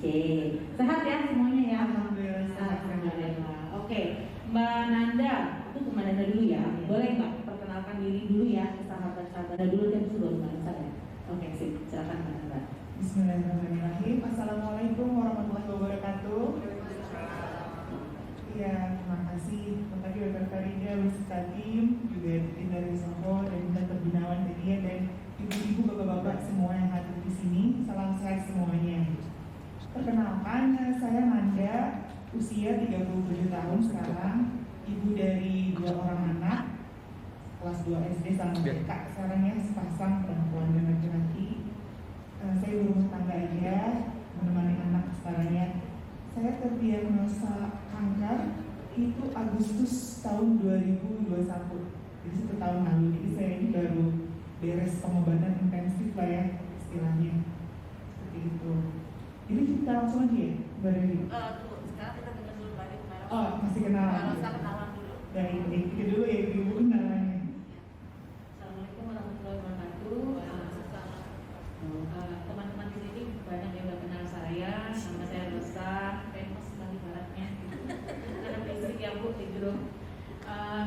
Oke, sehat ya semuanya ya? Alhamdulillah. Alhamdulillah. Oke, Mbak Nanda, aku ke Mbak Nanda dulu ya. Boleh nggak perkenalkan diri dulu ya ke sahabat-sahabat dulu dan sudah Mbak saya. Oke, sip. Silakan Mbak Nanda. Bismillahirrahmanirrahim. Assalamualaikum warahmatullahi wabarakatuh. Iya, terima kasih kepada Dr. Farida Wissatim, juga tim dari Soho dan Dr. Gunawan Delia dan ibu-ibu, bapak-bapak semua yang hadir di sini. Salam sehat semuanya. Perkenalkan, saya Nanda, usia 37 tahun sekarang, ibu dari 2 orang anak, kelas 2 SD sama TK. Sekarang ya sepasang perempuan dan laki-laki. Saya berumah tangga aja, menemani anak sekarang ya. Saya terdiagnosa kanker itu Agustus tahun 2021, jadi 1 tahun lalu. Jadi saya ini baru beres pengobatan intensif lah ya istilahnya, seperti itu. Jadi kita langsung aja ya, Mbak Dewi. Tunggu, sekarang kita dengar dulu Mbak Dewi. Oh, masih kenalan. Kalau saya kenalan dulu. Baik, itu dulu ya ibu kenalannya. Assalamualaikum warahmatullahi wabarakatuh. Teman-teman di sini banyak yang udah kenal saya. Nama saya Rosa, famous sekali baratnya. Ada basic ya Bu, gitu.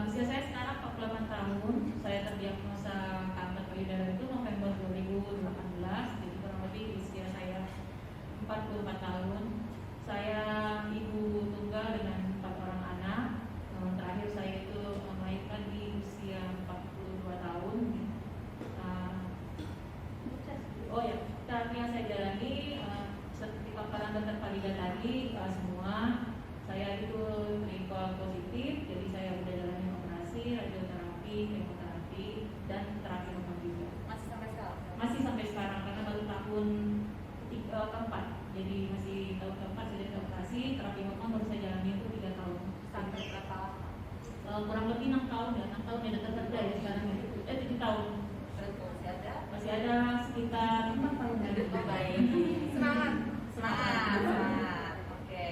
Usia saya sekarang 48 tahun. Saya terdiagnosa kanker payudara itu November 2018. Jadi kurang lebih usia saya 44 tahun. Saya ibu tunggal dengan 4 orang anak. Terakhir saya itu melahirkan di usia 42 tahun. Oh ya, terapi yang saya jalani seperti paparan dokter Farida tadi, semua saya itu triple positif, jadi saya udah jalani operasi, radioterapi, kemoterapi, dan terapi hormon juga. Masih sampai sekarang? Masih sampai sekarang karena baru tahun keempat, jadi masih tahun keempat saya operasi, terapi hormon baru saya jalani itu 3 tahun. Sampai berapa lama? Kurang lebih 6 tahun ya, 6 tahun ya dokter kerja ya sekarang ya. 7 tahun. Masih ada? Masih ada sekitar 4 tahun lagi. Oh, baik. Semangat. Semangat. Oke.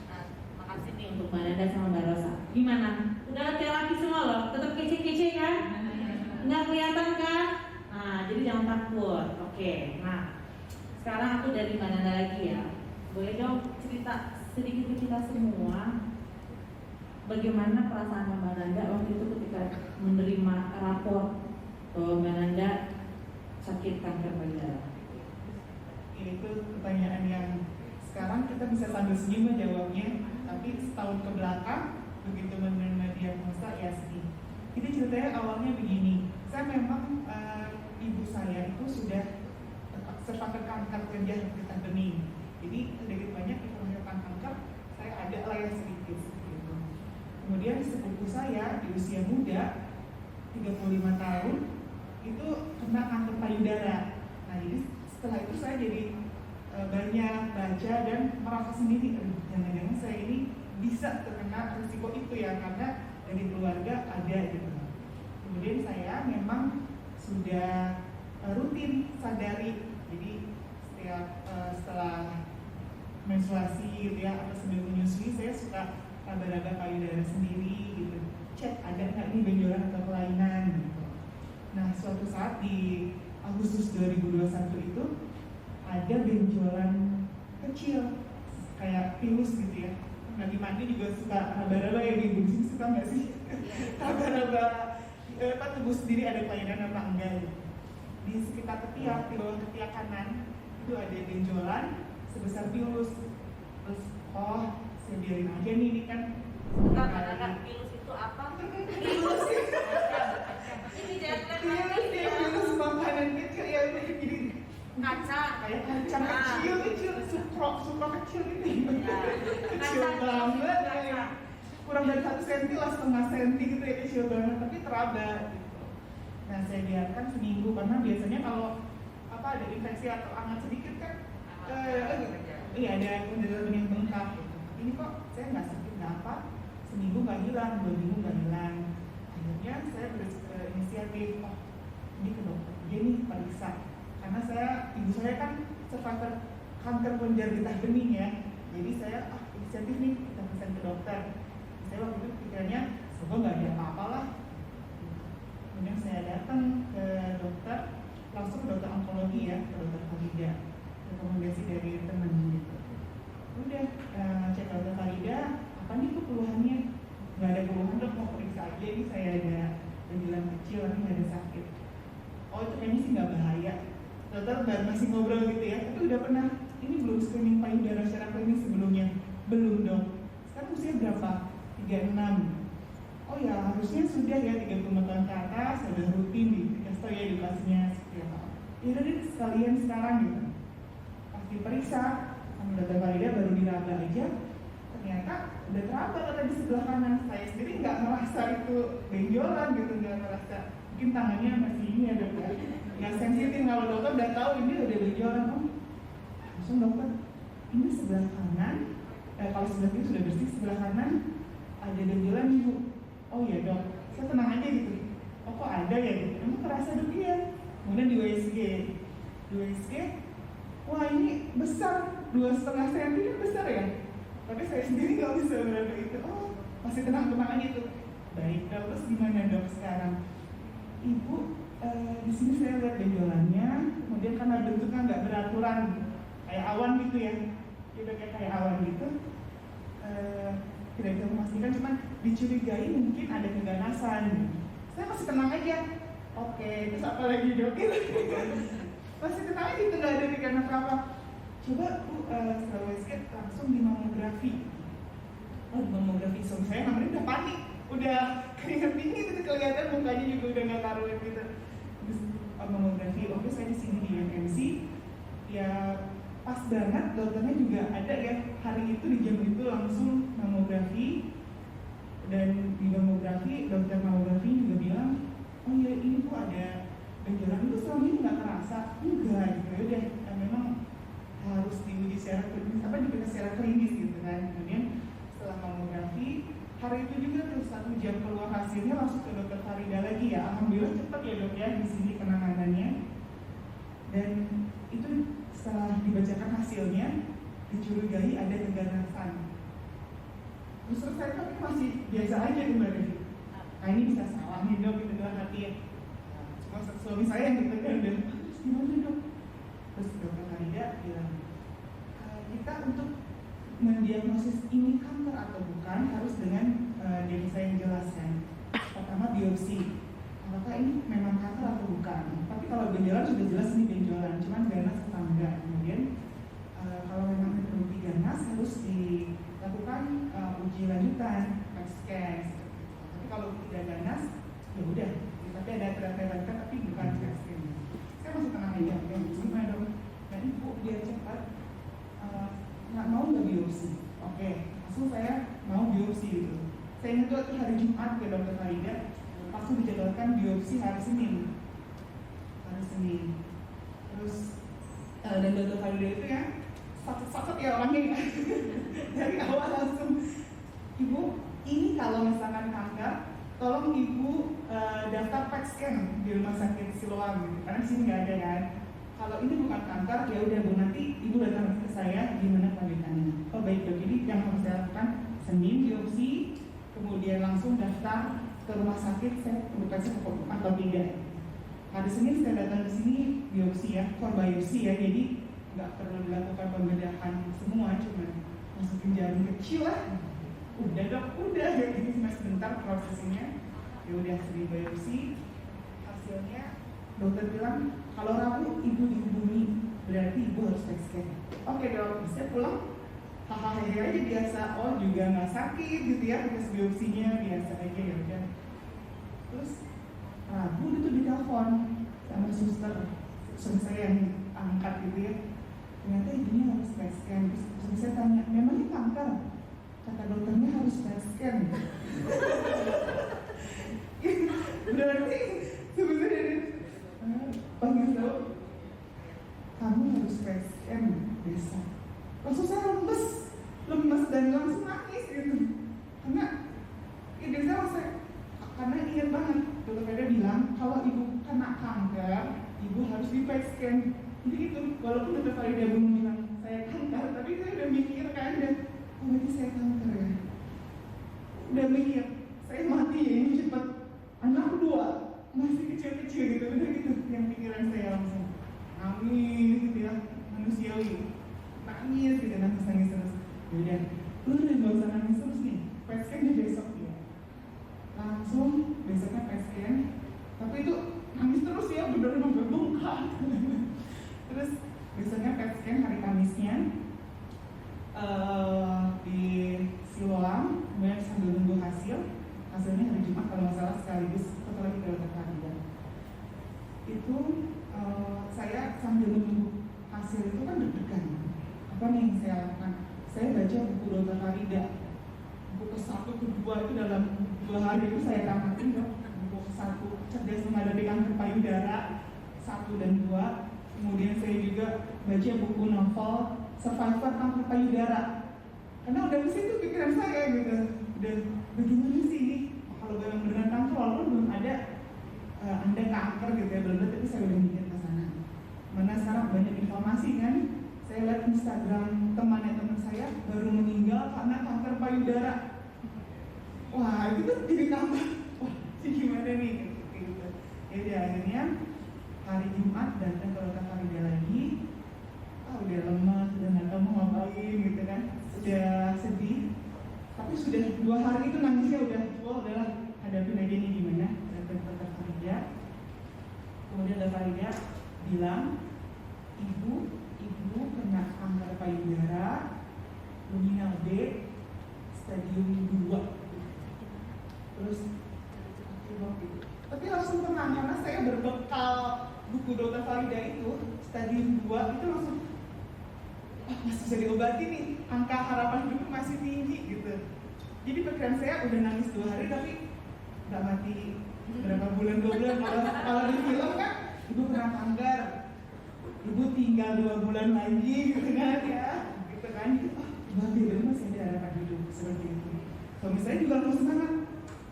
Nah, makasih nih Untuk Mbak Nanda sama Mbak Rosa. Gimana? Udah laki-laki semua loh, tetap kece-kece kan? Nggak kelihatan kan? Nah, jadi jangan takut. Oke, nah sekarang aku dari Mbak Nanda lagi ya. Boleh dong cerita sedikit ke kita semua bagaimana perasaan Mbak Nanda waktu itu ketika menerima rapor bahwa Mbak Nanda sakit kanker payudara. Itu pertanyaan yang sekarang kita bisa sambil senyum menjawabnya, tapi setahun ke belakang begitu menerima diagnosa ya sedih. Jadi ceritanya awalnya begini, saya memang ibu saya itu sudah terpapar kanker kelenjar getah bening. Jadi sedikit banyak diperlihatkan kanker, saya ada lah ya sedikit gitu. Kemudian sepupu saya di usia muda 35 tahun itu kena kanker payudara. Nah jadi setelah itu saya jadi banyak baca dan merasa sendiri, jangan-jangan saya ini bisa terkena risiko itu ya, karena dari keluarga ada gitu. Kemudian saya memang sudah rutin sadari, jadi setiap setelah menstruasi gitu ya, atau sambil menyusui saya suka raba-raba payudara sendiri gitu, cek ada nggak nih benjolan atau kelainan gitu. Nah suatu saat di Agustus 2021 itu ada benjolan kecil kayak pilus gitu ya. Lagi mandi juga suka raba-raba ya, di ibu sini suka nggak sih? Raba-raba tubuh sendiri ada kelainan apa enggak gitu. Di sekitar ketiak, di bawah ketiak kanan itu ada benjolan sebesar pilus. Terus saya biarin aja nih, ini kan Kan pilus itu apa? Pilus. Ini jangan pilus makanan kecil ya, jadi kaca. kayak kacang kecil, supra kecil ini, kecil Kaca. banget, Kaca. kurang dari 1 cm lah, setengah senti gitu ya, kecil banget, tapi teraba gitu. Nah saya biarkan seminggu karena biasanya kalau ada infeksi atau hangat sedikit kan, iya ada kendaraan yang bengkak gitu. Ini kok saya nggak sakit nggak apa, seminggu nggak hilang, 2 minggu nggak hilang. Akhirnya saya berinisiatif, ini ke dokter aja nih periksa. Karena ibu saya kan survivor kanker kelenjar getah bening ya, jadi saya inisiatif nih kita pesan ke dokter. Saya waktu itu pikirannya semoga nggak ada apa-apa lah. Kemudian saya datang ke dokter, langsung ke dokter onkologi ya, ke dokter Farida, rekomendasi dari teman gitu. dan masih ngobrol gitu ya, tapi udah pernah, ini belum screening payudara secara klinis sebelumnya? Belum dong. Sekarang usia berapa? 36. Oh ya, harusnya sudah ya 35 tahun ke atas, sudah rutin dikasih tau ya edukasinya seperti apa. Ya udah deh sekalian sekarang gitu. Pas diperiksa, sama dokter Farida baru diraba aja, ternyata udah teraba kata di sebelah kanan. Saya sendiri nggak merasa itu benjolan gitu, nggak merasa, mungkin tangannya masih ini ada nggak sensitif. Kalau dokter udah tahu ini udah benjolan, oh langsung dokter, ini sebelah kanan, kalau sebelah kiri sudah bersih, sebelah kanan ada benjolan ibu. Oh iya dok, saya tenang aja gitu. Oh kok ada ya gitu, emang kerasa dok iya. Kemudian di USG, wah ini besar, 2,5 cm kan besar ya. Tapi saya sendiri nggak bisa berada itu. Oh masih tenang aja tuh. Baik dok, terus gimana dok sekarang? Ibu, di sini saya lihat benjolannya, kemudian karena bentuknya nggak beraturan, kayak awan gitu ya. Dia kayak awan gitu. Tidak bisa memastikan, cuman dicurigai mungkin ada keganasan. Saya masih tenang aja. Oke, terus apa lagi dok? Masih tenang aja, itu nggak ada keganasan apa. Coba bu, setelah USG langsung di mamografi. Oh di mamografi, suami saya namanya udah panik, udah keringet dingin itu kelihatan mukanya juga udah nggak karuan gitu. Terus mamografi, oke saya di sini di UMC. Ya pas banget dokternya juga ada ya hari itu di jam itu langsung mamografi, dan di mamografi dokter mamografi juga bilang oh ya ini tuh ada benjolan itu selama ini nggak terasa enggak gitu. Udah memang harus diuji secara klinis, diperiksa secara klinis gitu kan. Kemudian setelah mamografi hari itu juga tuh 1 jam keluar hasilnya langsung ke dokter Farida lagi ya. Alhamdulillah cepat ya dok ya di sini penanganannya. Dan itu setelah dibacakan hasilnya dicurigai ada keganasan. Terus saya kan masih biasa aja kembali. Nah ini bisa salah nih dok, gitu dalam hati ya. Cuma suami saya yang gitu kan, terus gimana dok? Terus dokter Farida bilang, kita untuk mendiagnosis ini kanker atau bukan harus dengan diagnosa yang jelas kan. Pertama biopsi, apakah ini memang kanker atau bukan. Tapi kalau benjolan sudah jelas ini benjolan, cuman ganas atau enggak. Kemudian kalau memang terbukti ganas harus dilakukan uji lanjutan, PET scan. Tapi kalau tidak ganas, ya udah. Tapi ada terapi tapi bukan PET scan. Saya masih tenang aja, gimana dong? Dan ibu biar cepat nggak mau nggak biopsi. Oke, langsung saya mau biopsi gitu. Saya ingat tuh hari Jumat ke dokter Farida, langsung dijadwalkan biopsi hari Senin. Terus dan dokter Farida itu ya sakit ya orangnya ya. Dari awal langsung, ibu ini kalau misalkan kanker, tolong ibu daftar PET scan di rumah sakit Siloam gitu. Karena di sini nggak ada kan. Kalau ini bukan kanker, ya udah bu nanti ibu datang ke saya gimana kelanjutannya. Oh baik dok, jadi yang harus saya lakukan Senin biopsi, kemudian langsung daftar ke rumah sakit, saya bukan atau tidak. Hari Senin saya datang ke sini biopsi ya, for biopsi ya, jadi nggak perlu dilakukan pembedahan semua, cuma masukin jarum kecil lah. Udah dok, udah ya ini cuma sebentar prosesnya. Ya udah sering biopsi, hasilnya dokter bilang kalau Rabu ibu dihubungi berarti ibu harus PET scan. Oke dok, bisa pulang. Hahaha aja biasa, oh juga nggak sakit gitu ya, tes biopsinya biasa aja ya udah. Terus Rabu itu ditelepon sama suster saya yang angkat gitu ya. Ternyata ibunya harus PET scan. Terus saya tanya, memangnya kanker? Kata dokternya harus PET scan. Berarti sebenarnya panggil tahu kamu harus PET scan besok. Langsung saya lemes dan langsung nangis gitu. Karena ide saya karena ingat banget dokter Farida bilang kalau ibu kena kanker, ibu harus di PET scan. Jadi itu walaupun dokter Farida belum bilang saya kanker, tapi saya udah mikir kan, oh berarti saya kanker ya. Udah mikir saya mati ya ini cepat. Anak kedua masih kecil-kecil gitu, udah gitu yang pikiran saya langsung nangis gitu ya, manusiawi nangis gitu, nangis terus. Yaudah, lu udah gak usah nangis terus nih, PET scan di besok ya. Langsung besoknya PET scan, tapi itu nangis terus ya, bener-bener berbongkar. Terus besoknya PET scan hari Kamisnya di Siloam, kemudian sambil nunggu hasilnya hari Jumat kalau nggak salah, sekaligus setelah kita Farida. Itu saya sambil nunggu hasil itu kan deg-degan. Apa nih yang saya lakukan? Saya baca buku Dr. Farida. Buku ke-1, ke-2 itu dalam 2 hari itu saya tamatin dok. Buku ke-1 Cerdas Menghadapi Kanker Payudara 1 dan 2. Kemudian saya juga baca buku novel Survivor Kanker Payudara. Karena udah mesti itu pikiran saya gitu. Dan bagaimana sih kalau memang beneran kanker, walaupun belum ada Anda kanker gitu ya, belum ada, tapi saya udah mikir ke sana. Mana sekarang banyak informasi kan. Saya lihat Instagram teman saya baru meninggal karena kanker payudara. Wah itu tuh jadi tambah, wah sih gimana nih gitu. Jadi akhirnya hari Jumat datang ke Dr. Farida lagi. Udah lemas, udah nggak tahu mau ngapain gitu kan, sudah sedih. Tapi sudah 2 hari itu nangisnya udahlah hadapin aja nih gimana. Datang ke Dr. Farida. Kemudian Dr. Farida bilang, ibu kena kanker payudara luminal B stadium 2. Terus tapi langsung tenang karena saya berbekal buku Dr. Farida itu stadium 2 itu langsung masih bisa diobati nih, angka harapan hidup masih tinggi gitu. Jadi pikiran saya udah nangis 2 hari tapi nggak mati berapa bulan 2 bulan. Kalau di film kan ibu kena kanker, ibu tinggal 2 bulan lagi gitu kan ya, gitu kan. Berarti itu masih ada harapan hidup seperti itu. Suami saya juga langsung semangat,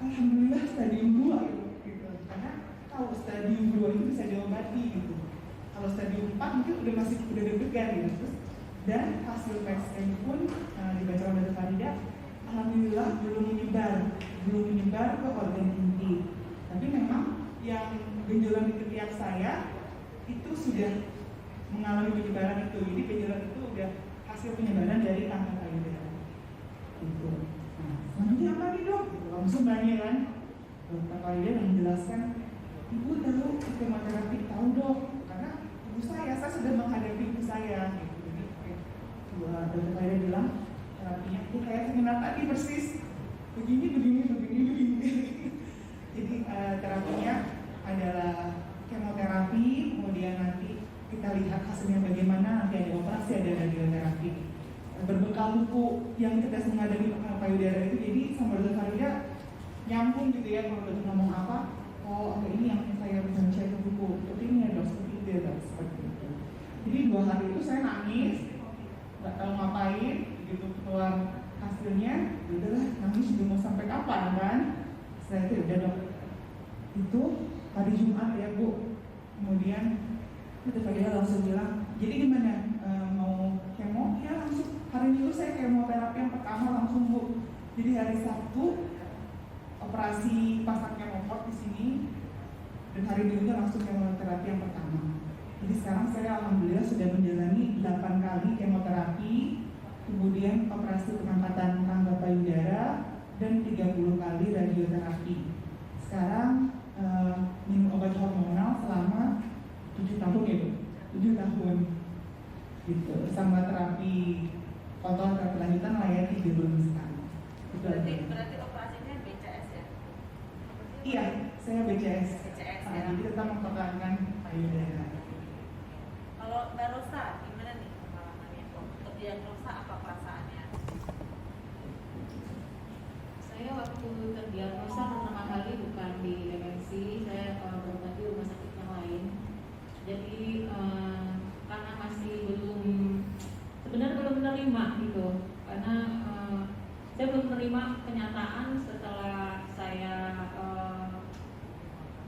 alhamdulillah stadium 2 gitu. Karena tahu stadium 2 itu bisa diobati gitu. Kalau stadium 4 mungkin udah deg-degan gitu. Dan hasil PET scan pun dibaca oleh Dr. Farida, alhamdulillah belum menyebar ke organ inti. Tapi memang yang benjolan di ketiak saya itu sudah mengalami penyebaran itu. Jadi benjolan itu udah hasil penyebaran dari kanker payudara. Itu. Nah, selanjutnya apa nih dok? Langsung nanya kan, Dr. Farida menjelaskan, ibu tahu kemoterapi, tahu dok, karena ibu saya sudah menghadapi ibu saya. Gitu. Dr. Farida bilang terapinya itu kayak seminar tadi persis, begini. Jadi terapinya adalah kemoterapi, kemudian nanti kita lihat hasilnya bagaimana, nanti ada operasi, ada radioterapi. Berbekal buku yang Cerdas Menghadapi Kanker Payudara itu, jadi sama Dr. Farida nyambung gitu ya, kalau dokter ngomong apa, oh ini yang saya bisa baca ke buku, seperti ini ya dok, seperti itu ya dok, seperti itu. Jadi 2 hari itu saya nangis, nggak tahu ngapain, begitu keluar hasilnya, udahlah nangis juga mau sampai kapan kan? Setelah itu udah dok, itu hari Jumat ya bu, kemudian Dr. Farida langsung bilang, jadi gimana mau kemo? Ya langsung, hari Minggu saya kemoterapi yang pertama langsung bu. Jadi hari Sabtu operasi pasang kemoport di sini, dan hari Minggu langsung kemoterapi yang pertama. Jadi sekarang saya alhamdulillah sudah menjalani 8 kali kemoterapi, kemudian operasi pengangkatan kanker payudara, dan 30 kali radioterapi. Sekarang minum obat hormonal selama 7 tahun ya Bu? 7 tahun gitu, sama terapi kontrol terapi lanjutan layar 3 bulan sekali. Berarti operasinya BCS ya? Iya, saya BCS. BCS ya. Jadi tetap mempertahankan payudara. Kalau Mbak Rosa, gimana nih pengalamannya? Untuk diagnosa apa perasaannya? Saya waktu terdiagnosa pertama kali bukan di MNC, saya berobat di rumah sakit yang lain. Jadi karena masih sebenarnya belum menerima gitu, karena saya belum menerima kenyataan setelah saya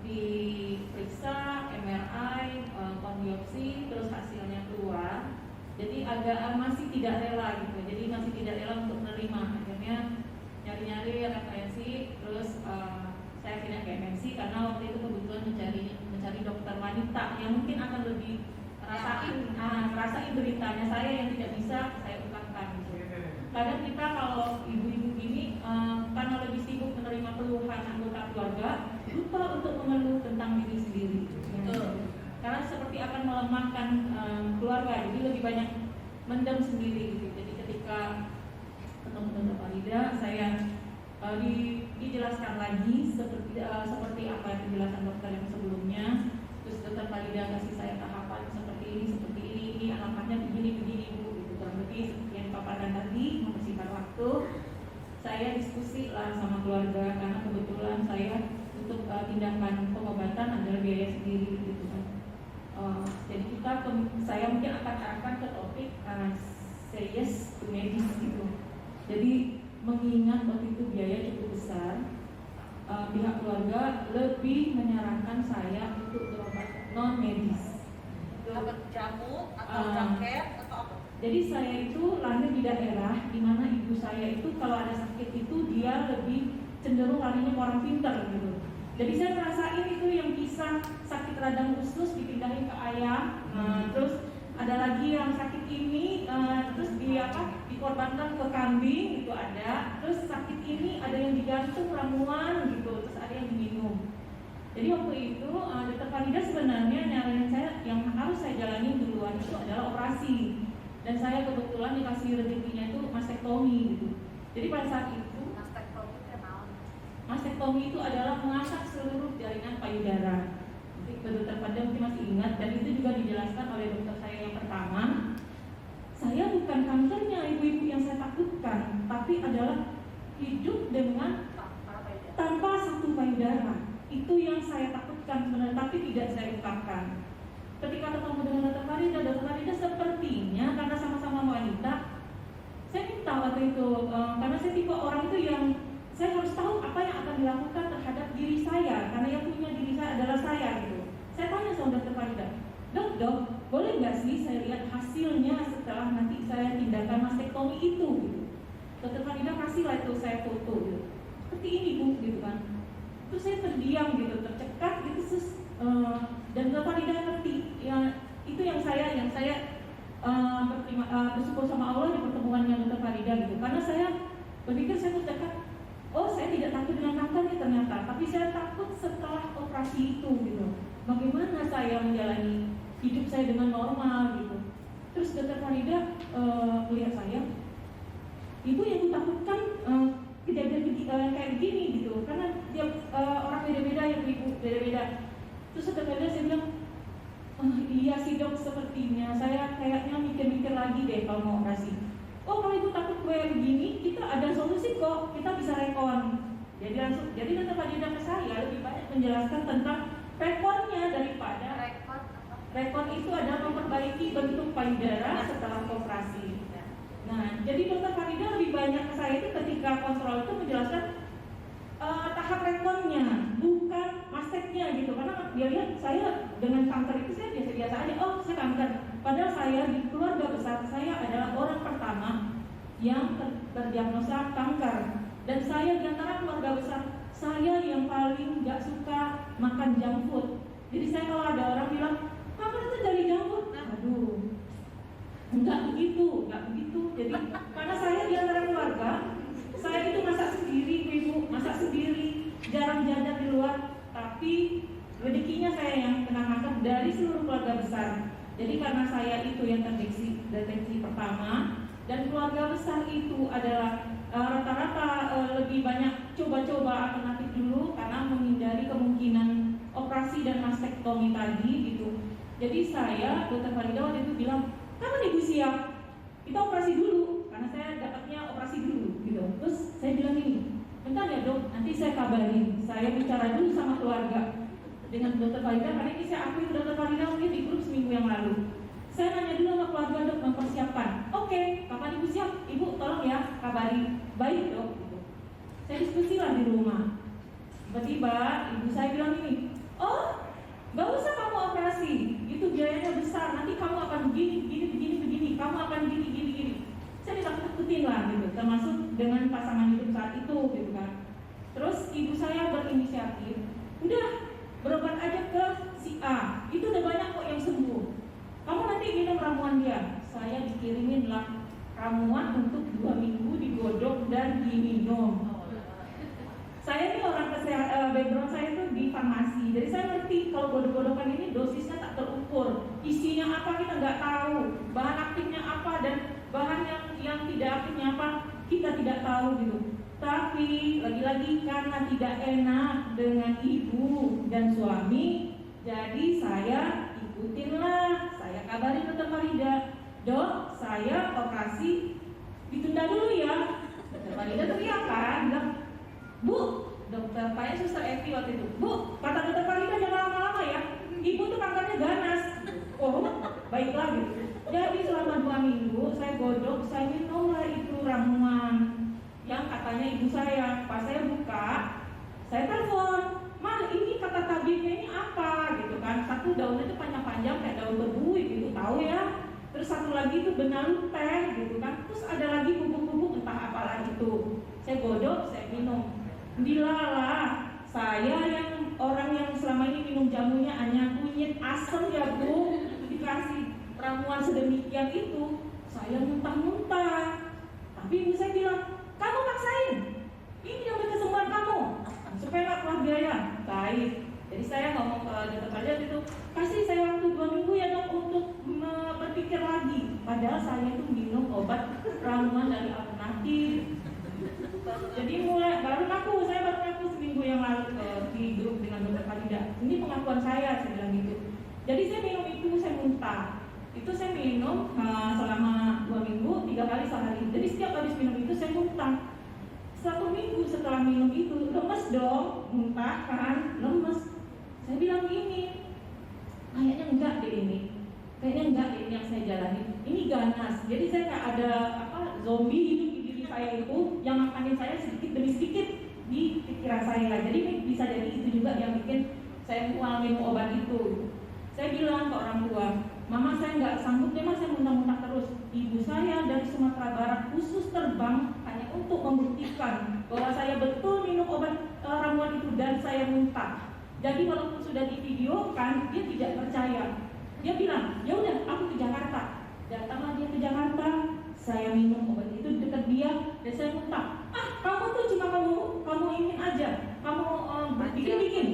diperiksa MRI, konbiopsi, terus hasilnya keluar. Jadi agak masih tidak rela gitu, jadi masih tidak rela untuk menerima. Akhirnya nyari-nyari referensi, terus saya pindah ke MNC karena waktu itu kebetulan mencari dokter wanita yang mungkin akan lebih rasain beritanya saya yang tidak bisa saya ungkapkan gitu. Kadang kita kalau ibu-ibu gini karena lebih sibuk menerima keluhan anggota keluarga, lupa untuk mengeluh tentang diri sendiri. Karena seperti akan melemahkan mendem sendiri gitu. Jadi ketika ketemu Dr. Farida, saya dijelaskan lagi seperti apa penjelasan dokter yang sebelumnya. Terus Dr. Farida kasih saya tahapan seperti ini langkahnya begini Bu, gitu. Kurang lebih seperti yang paparan tadi, mempersingkat waktu. Saya diskusi lah sama keluarga karena kebetulan saya untuk tindakan pengobatan adalah biaya sendiri gitu kan. Jadi saya mungkin akan arahkan ke topik say yes to medis gitu. Jadi mengingat waktu itu biaya cukup besar, pihak keluarga lebih menyarankan saya untuk berobat non medis. Dapat jamu atau jaket atau apa? Jadi saya itu lahir di daerah di mana ibu saya itu kalau ada sakit itu dia lebih cenderung larinya ke orang pintar gitu. Jadi saya ngerasain itu yang kisah sakit radang usus dipindahin ke ayam, terus ada lagi yang sakit ini terus dikorbankan ke kambing itu ada, terus sakit ini ada yang digantung ramuan gitu, terus ada yang diminum. Jadi waktu itu Dr. Farida sebenarnya nyaranin saya yang harus saya jalani duluan itu adalah operasi, dan saya kebetulan dikasih rezekinya itu mastektomi gitu. Jadi pada saat itu mastektomi itu adalah mengangkat seluruh jaringan payudara. Dokter Farida mungkin masih ingat, dan itu juga dijelaskan oleh dokter saya yang pertama. Saya bukan kankernya ibu-ibu yang saya takutkan, tapi adalah hidup dengan tanpa satu payudara. Itu yang saya takutkan sebenarnya, tapi tidak saya ungkapkan. Ketika ketemu dengan Dr. Farida sepertinya karena sama-sama wanita, saya minta waktu itu, karena saya tipe orang itu yang saya harus tahu apa yang akan dilakukan terhadap diri saya, karena yang punya diri saya adalah saya gitu. Saya tanya sama Dr. Farida, dok, boleh nggak sih saya lihat hasilnya setelah nanti saya tindakan mastektomi itu gitu. Dr. Farida kasihlah itu saya foto gitu. Seperti ini Bu gitu kan. Terus saya terdiam gitu, tercekat gitu, dan Dr. Farida ngerti ya, itu yang saya bersyukur sama Allah di pertemuan yang Dr. Farida gitu. Karena saya berpikir saya tercekat, oh saya tidak takut dengan kanker nih ternyata, tapi saya takut setelah operasi itu gitu. Bagaimana saya menjalani hidup saya dengan normal gitu. Terus Dr. Farida melihat saya, ibu yang ditakutkan kejadian kayak begini gitu, karena tiap orang beda-beda, ya ibu beda-beda. Terus Dr. Farida saya bilang, iya sih dok, sepertinya saya kayaknya mikir-mikir lagi deh kalau mau operasi. Oh kalau ibu takut kayak begini, kita ada solusi kok, kita bisa rekon. Jadi Dr. Farida ke saya lebih banyak menjelaskan tentang rekonnya daripada rekon itu adalah memperbaiki bentuk payudara setelah operasi. Nah, jadi Dr. Farida lebih banyak ke saya itu ketika kontrol itu menjelaskan tahap rekonnya, bukan masteknya gitu. Karena dia lihat saya dengan kanker itu saya biasa-biasa aja. Oh, saya kanker. Padahal saya di keluarga besar saya adalah orang pertama yang terdiagnosa kanker. Dan saya di antara keluarga besar saya yang paling gak suka makan junk food. Jadi saya kalau ada orang bilang kanker itu dari junk food, aduh, enggak begitu. Jadi karena saya di antara keluarga, saya itu masak sendiri, ibu masak sendiri, jarang jajan di luar. Tapi rezekinya saya yang kena kanker dari seluruh keluarga besar. Jadi karena saya itu yang deteksi pertama, dan keluarga besar itu adalah rata-rata lebih banyak coba-coba alternatif dulu karena menghindari kemungkinan operasi dan mastektomi tadi gitu. Jadi saya, Dr. Farida waktu itu bilang, kapan ibu siap? Kita operasi dulu, karena saya dapatnya operasi dulu gitu. Terus saya bilang ini, bentar ya dok, nanti saya kabarin. Saya bicara dulu sama keluarga dengan Dr. Farida, karena ini saya akui Dr. Farida mungkin di grup seminggu yang lalu. Saya nanya dulu sama keluarga dok, mempersiapkan. Oke, kapan ibu siap? Ibu tolong ya kabari. Baik dok gitu. Saya diskusi lah di rumah. Tiba-tiba ibu saya bilang ini, oh gak usah kamu operasi, itu biayanya besar, nanti kamu akan begini, kamu akan gini. Saya ditakut-takutin lah gitu, termasuk dengan pasangan hidup saat itu gitu kan. Terus ibu saya berinisiatif, udah berobat aja ke si A, itu udah banyak kok yang sembuh. Kamu nanti minum ramuan dia. Saya dikirimin lah ramuan untuk 2 minggu digodok dan diminum. Saya ini orang kesehatan, background saya itu di farmasi, jadi saya ngerti kalau godok-godokan ini dosisnya tak terukur. terukur. Isinya apa kita nggak tahu, bahan aktifnya apa dan bahan yang tidak aktifnya apa kita tidak tahu gitu. Tapi lagi-lagi karena tidak enak dengan ibu dan suami, jadi saya ikutinlah. Saya kabarin Dokter Farida, Dok, saya operasi ditunda dulu ya. Dokter Farida teriak kan, bilang, Bu, dokter saya Suster Evi waktu itu, Bu, kata Dokter Farida jangan lama-lama ya, ibu tuh kankernya ganas. Oh, baiklah gitu. Jadi selama 2 minggu saya godok, saya minumlah itu ramuan yang katanya ibu saya. Pas saya buka, saya telepon, Ma, ini kata tabibnya ini apa gitu kan. Satu daunnya itu panjang-panjang kayak daun berbuih gitu, tahu ya. Terus satu lagi itu benalu teh gitu kan. Terus ada lagi bubuk-bubuk entah apa lagi itu. Saya godok, saya minum. Dilalah, saya yang orang yang selama ini minum jamunya hanya kunyit asam ya Bu, dikasih ramuan sedemikian itu, saya muntah-muntah. Tapi ibu saya bilang, kamu paksain, ini demi kesembuhan kamu, supaya nggak keluar biaya. Baik. Jadi saya ngomong ke dokter Farida itu, kasih saya waktu 2 minggu ya dok untuk berpikir lagi. Padahal saya itu minum obat ramuan dari alternatif. Jadi saya baru ngaku seminggu yang lalu di grup dengan dokter Farida. Ini pengakuan saya bilang gitu. Jadi saya minum itu, saya muntah. Itu saya minum selama 2 minggu, 3 kali sehari. Jadi setiap habis minum itu saya muntah. 1 minggu setelah minum itu lemes dong, muntah kan, lemes. Saya bilang gini, kayaknya enggak deh ini, yang saya jalani. Ini ganas. Jadi saya kayak ada zombie hidup di diri saya itu yang makanin saya sedikit demi sedikit di pikiran saya. Jadi ini bisa jadi itu juga yang bikin saya mual minum obat itu. Saya bilang ke orang tua, Mama saya nggak sanggup deh, saya muntah-muntah terus. Ibu saya dari Sumatera Barat khusus terbang hanya untuk membuktikan bahwa saya betul minum obat ramuan itu dan saya muntah. Jadi walaupun sudah divideokan, dia tidak percaya. Dia bilang, ya udah, aku ke Jakarta. Datanglah dia ke Jakarta, saya minum obat itu dekat dia dan saya muntah. Kamu tuh cuma kamu ingin aja, kamu bikin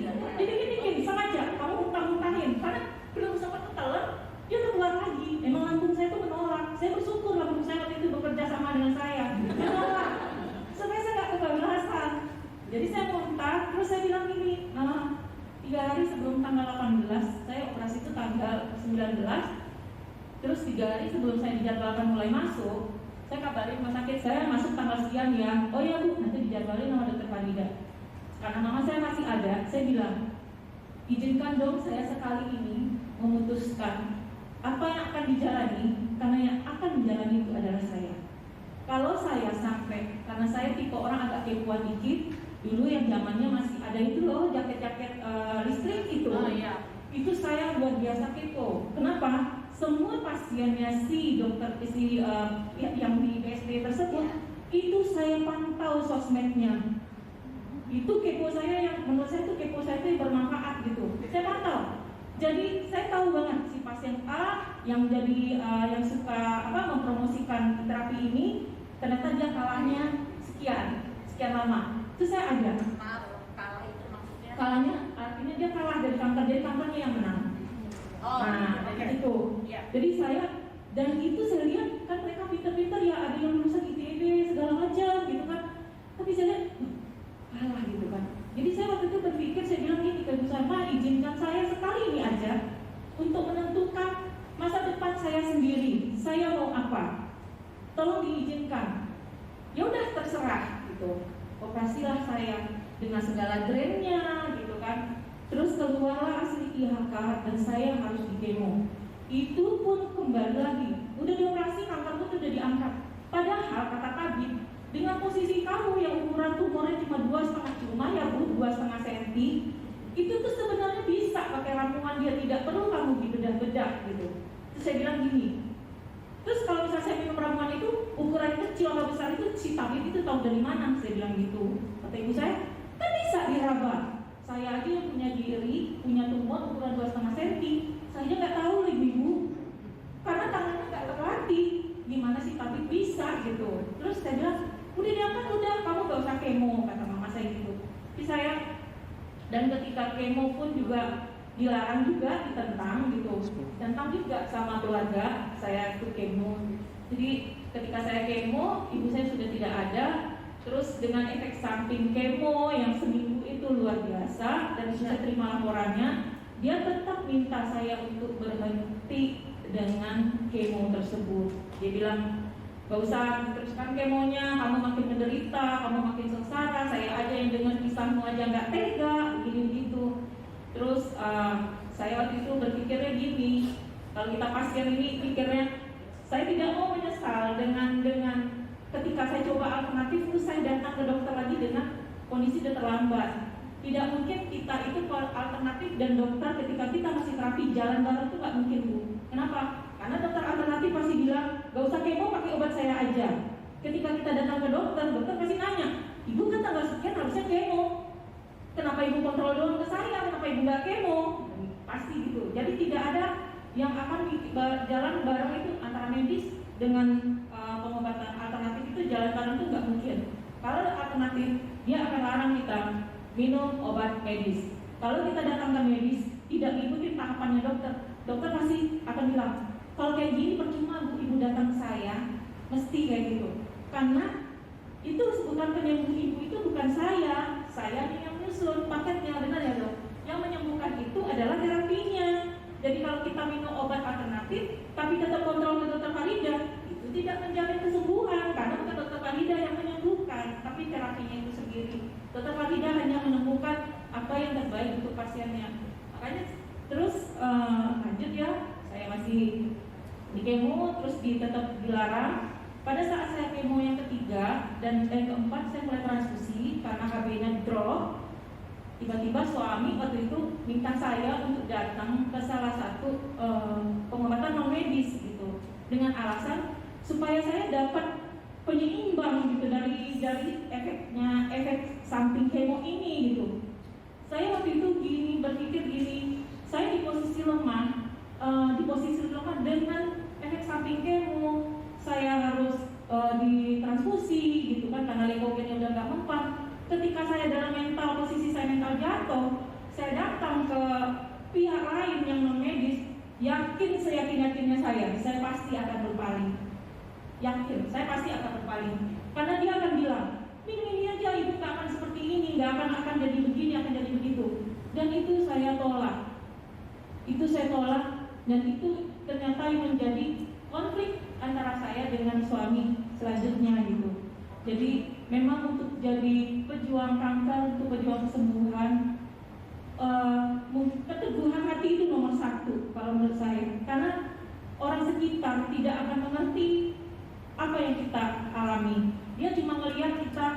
sengaja, kamu muntah-muntahin karena belum sempat ketelan. Dia udah keluar lagi. Emang lambung saya tuh menolak. Saya bersyukur lambung saya waktu itu bekerja sama dengan saya. Menolak. Supaya saya nggak kebablasan. Jadi saya muntah. Terus saya bilang gini, 3 hari sebelum tanggal 18, saya operasi itu tanggal 19. Terus 3 hari sebelum saya dijadwalkan mulai masuk, saya kabarin rumah sakit, saya masuk tanggal sekian ya. Oh ya Bu, nanti dijadwalin sama dokter Farida. Karena mama saya masih ada, saya bilang, izinkan dong saya sekali ini memutuskan apa yang akan dijalani, karena yang akan menjalani itu adalah saya. Kalau saya sampai, karena saya tipe orang agak kepoan dikit, dulu yang zamannya masih ada itu loh jaket-jaket listrik itu. Oh, iya. Itu saya luar biasa kepo. Kenapa? Semua pasiennya si dokter yang di BSD tersebut, itu saya pantau sosmednya. Itu kepo saya yang menurut saya itu kepo saya itu bermanfaat gitu. Saya pantau. Jadi saya tahu banget si pasien A yang jadi yang suka mempromosikan terapi ini, ternyata dia kalahnya sekian lama. Itu saya ada. Kalah itu maksudnya? Kalahnya artinya dia kalah dari kanker, jadi kankernya yang menang. Oh, kayak itu. Iya. Jadi saya dan itu saya lihat kan mereka pinter-pinter ya, ada yang lulusan ITB segala macam gitu kan. Tapi saya lihat kalah gitu kan. Jadi saya waktu itu berpikir, saya bilang gini ke Bu Sarma, izinkan saya sekali ini aja untuk menentukan masa depan saya sendiri. Saya mau apa? Tolong diizinkan. Ya udah terserah gitu. Operasilah saya dengan segala drainnya gitu kan. Terus keluarlah hasil IHK dan saya harus di kemo. Itu pun kembali lagi, udah dioperasi kanker itu udah diangkat. Padahal kata tabib, dengan posisi kamu yang ukuran tumornya cuma 2,5 cm, itu tuh sebenarnya bisa pakai ramuan, dia tidak perlu kamu dibedah-bedah gitu. Terus saya bilang gini, terus kalau misalnya saya minum ramuan itu ukuran kecil atau besar itu si tabib itu tahu dari mana? Saya bilang gitu. Kata ibu saya, kan bisa diraba. Saya aja yang punya diri, punya tumor ukuran 2,5 cm, saya nggak tahu ibu, karena tangannya nggak terlatih. Gimana sih tabib bisa gitu? Terus saya bilang, udah diangkat, udah kamu gak usah kemo, kata mama saya gitu. Tapi saya, dan ketika kemo pun juga dilarang juga, ditentang gitu, ditentang juga sama keluarga saya ikut kemo. Jadi ketika saya kemo, ibu saya sudah tidak ada. Terus dengan efek samping kemo yang seminggu itu luar biasa, dan saya terima laporannya, dia tetap minta saya untuk berhenti dengan kemo tersebut. Dia bilang, gak usah teruskan kemonya, kamu makin menderita, kamu makin sengsara, saya aja yang dengar kisahmu aja gak tega, gitu. Terus saya waktu itu berpikirnya gini, kalau kita pasien ini pikirnya, saya tidak mau menyesal dengan ketika saya coba alternatif itu saya datang ke dokter lagi dengan kondisi sudah terlambat. Tidak mungkin kita itu alternatif dan dokter ketika kita masih terapi jalan bareng itu gak mungkin, Bu. Kenapa? Karena dokter alternatif pasti bilang, gak usah kemo, pakai obat saya aja. Ketika kita datang ke dokter pasti nanya, ibu kan tanggal sekian harusnya kemo, kenapa ibu kontrol doang ke saya, kenapa ibu gak kemo? Pasti gitu. Jadi tidak ada yang akan jalan bareng itu antara medis dengan pengobatan alternatif itu jalan bareng itu nggak mungkin. Kalau alternatif dia akan larang kita minum obat medis. Kalau kita datang ke medis tidak mengikuti tahapannya dokter pasti akan bilang, kalau kayak gini percuma Bu, ibu datang ke saya, mesti kayak gitu. Karena itu sebutan penyembuh ibu itu bukan saya yang nyusun paketnya, benar ya dok? Yang menyembuhkan itu adalah terapinya. Jadi kalau kita minum obat alternatif tapi tetap kontrol ke dokter Farida, itu tidak menjamin kesembuhan karena bukan dokter Farida yang menyembuhkan, tapi terapinya itu sendiri. Dokter Farida hanya menemukan apa yang terbaik untuk pasiennya. Makanya terus lanjut ya, saya masih di kemo, terus tetap dilarang. Pada saat saya kemo yang ketiga dan keempat saya mulai transfusi karena KB-nya drop. Tiba-tiba suami waktu itu minta saya untuk datang ke salah satu pengobatan non medis gitu, dengan alasan supaya saya dapat penyeimbang gitu dari efek samping kemo ini gitu. Saya waktu itu berpikir gini, saya di posisi lemah dengan efek samping kemo, saya harus ditransfusi gitu kan karena leukogennya udah nggak mempan. Ketika saya dalam posisi saya mental jatuh, saya datang ke pihak lain yang non medis, seyakin-yakinnya saya pasti akan berpaling. Yakin, saya pasti akan berpaling. Karena dia akan bilang, ini aja ibu gak akan seperti ini, gak akan jadi begini, akan jadi begitu. Dan itu saya tolak. Dan itu ternyata yang menjadi konflik antara saya dengan suami selanjutnya gitu. Jadi memang untuk jadi pejuang kanker, untuk pejuang kesembuhan, keteguhan hati itu nomor satu kalau menurut saya. Karena orang sekitar tidak akan mengerti apa yang kita alami. Dia cuma melihat kita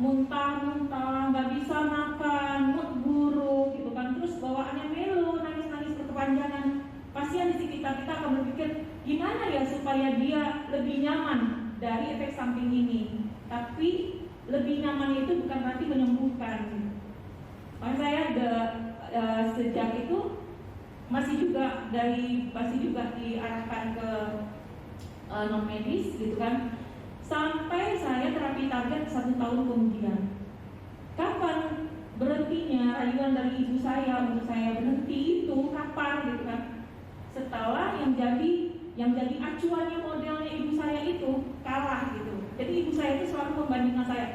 muntah-muntah, nggak bisa makan, mood buruk gitu kan, terus bawaannya melo, nangis-nangis berkepanjangan. Pasien di sekitar kita akan berpikir gimana ya supaya dia lebih nyaman dari efek samping ini. Tapi lebih nyaman itu bukan berarti menyembuhkan. Makanya saya sejak itu masih juga diarahkan ke non medis gitu kan, sampai saya terapi target 1 tahun kemudian. Kapan berhentinya rayuan dari ibu saya untuk saya berhenti itu kapan gitu kan? Setelah yang jadi acuannya modelnya ibu saya itu kalah gitu. Jadi ibu saya itu selalu membandingkan saya.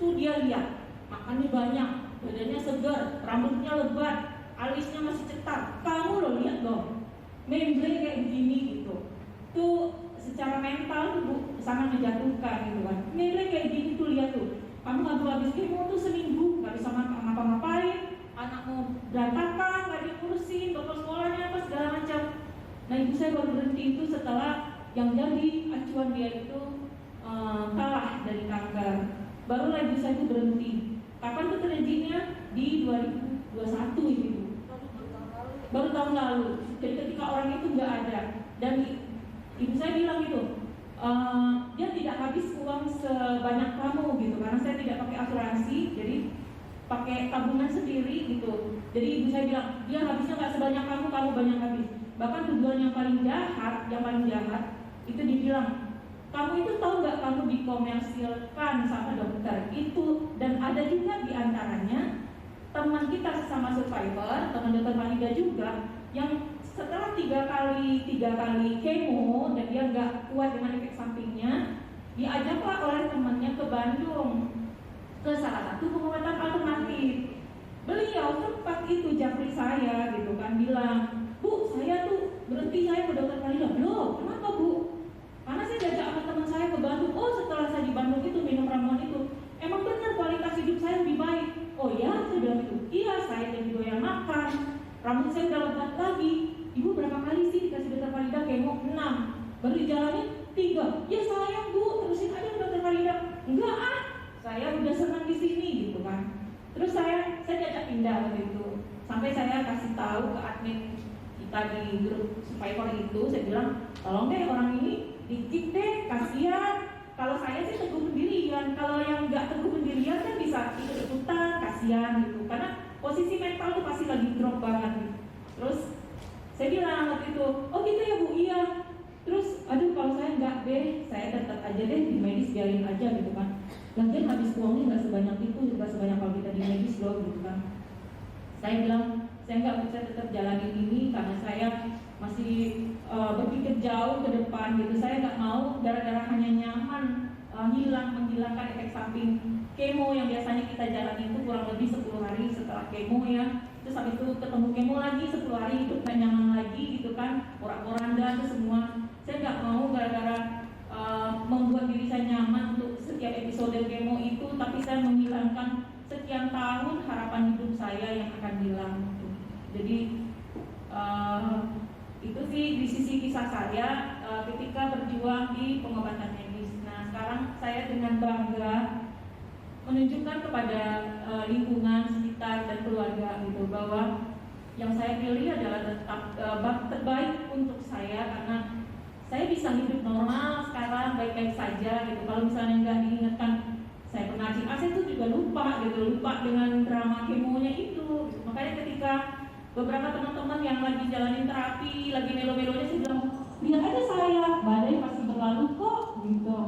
Tuh dia lihat, makannya banyak, badannya segar, rambutnya lebat, alisnya masih cetar. Kamu loh lihat dong, memble kayak begini gitu. Tuh secara mental tuh Bu, sangat menjatuhkan gitu kan. Memble kayak gini tuh lihat tuh. Kamu habis kemo tuh seminggu nggak bisa ngapa-ngapain, anakmu berantakan, nggak diurusin, bapak sekolahnya apa segala macam. Nah ibu saya baru berhenti itu setelah yang jadi acuan dia itu kalah dari kanker. Barulah ibu saya itu berhenti. Kapan itu terjadinya? Di 2021 ibu. Baru tahun lalu. Jadi ketika orang itu nggak ada dan ibu saya bilang gitu, dia tidak habis uang sebanyak kamu gitu, karena saya tidak pakai asuransi, jadi pakai tabungan sendiri gitu. Jadi ibu saya bilang, dia habisnya nggak sebanyak kamu banyak habis. Bahkan tujuan yang paling jahat itu dibilang, kamu itu tahu nggak kamu dikomersilkan sama dokter itu, dan ada juga diantaranya teman kita sesama survivor, teman dokter Farida juga, yang setelah tiga kali kemo dan dia nggak kuat dengan efek sampingnya, diajaklah oleh temannya ke Bandung ke salah satu pengobatan alternatif. Beliau sempat itu japri saya gitu kan, bilang, "Bu, saya tuh berhenti saya ke dokter Farida." "Loh, kenapa Bu?" "Karena saya diajak sama teman saya ke Bandung." "Oh, setelah saya di Bandung itu minum ramuan itu, emang benar kualitas hidup saya lebih baik." "Oh ya," saya bilang gitu. "Iya, saya jadi doyan makan, rambut saya udah lebat lagi." "Ibu berapa kali sih dikasih dokter Farida kemo?" 6. "Baru dijalanin 3. "Ya sayang Bu, terusin aja ke dokter Farida." "Enggak ah, saya udah senang di sini," gitu kan. Terus saya diajak pindah waktu itu. Sampai saya kasih tahu ke admin kita di grup survivor itu, saya bilang, "Tolong deh orang ini dicek deh, kasihan. Kalau saya sih teguh pendirian, kalau yang nggak teguh pendirian kan bisa ikut-ikutan, kasihan gitu. Karena posisi mental tuh pasti lagi drop banget gitu." Terus saya bilang waktu itu, "Oh gitu ya Bu, iya." Terus, "Aduh kalau saya nggak deh, saya tetap aja deh di medis, biarin aja gitu kan. Lagian habis uangnya nggak sebanyak itu, nggak sebanyak kalau kita di medis loh gitu kan." Saya bilang, saya nggak bisa tetap jalanin ini karena saya masih berpikir jauh ke depan gitu. Saya nggak mau gara-gara hanya nyaman menghilangkan efek samping kemo yang biasanya kita jalani itu kurang lebih 10 hari setelah kemo ya. Terus habis itu ketemu kemo lagi 10 hari hidup nggak nyaman lagi gitu kan, porak-poranda itu semua. Saya nggak mau gara-gara membuat diri saya nyaman untuk setiap episode kemo itu, tapi saya menghilangkan sekian tahun harapan hidup saya yang akan hilang gitu. Jadi itu sih di sisi kisah saya ketika berjuang di pengobatan medis. Nah sekarang saya dengan bangga menunjukkan kepada lingkungan sekitar dan keluarga gitu bahwa yang saya pilih adalah tetap terbaik untuk saya, karena saya bisa hidup normal sekarang baik-baik saja gitu. Kalau misalnya nggak diingatkan saya pernah saya itu juga lupa dengan drama kemonya itu gitu. Makanya ketika beberapa teman-teman yang lagi jalanin terapi, lagi melo-melonya, saya bilang, "Lihat aja saya, badai pasti berlalu kok," gitu.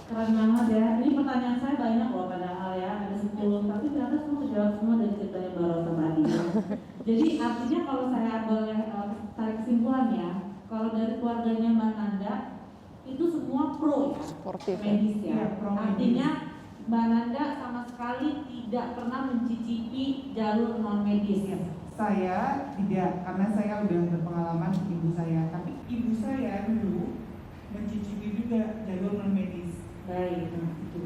Keren banget ya. Ini pertanyaan saya banyak loh padahal ya, ada 10, tapi ternyata semua terjawab semua dari ceritanya Mbak Rosa tadi. Jadi artinya kalau saya boleh tarik kesimpulan ya, kalau dari keluarganya Mbak Nanda itu semua pro ya, medis ya. Artinya Mbak Nanda sama sekali tidak pernah mencicipi jalur non medis ya. Saya tidak, karena saya udah berpengalaman ibu saya, tapi ibu saya dulu mencicipi juga jalur non medis. Baik, itu.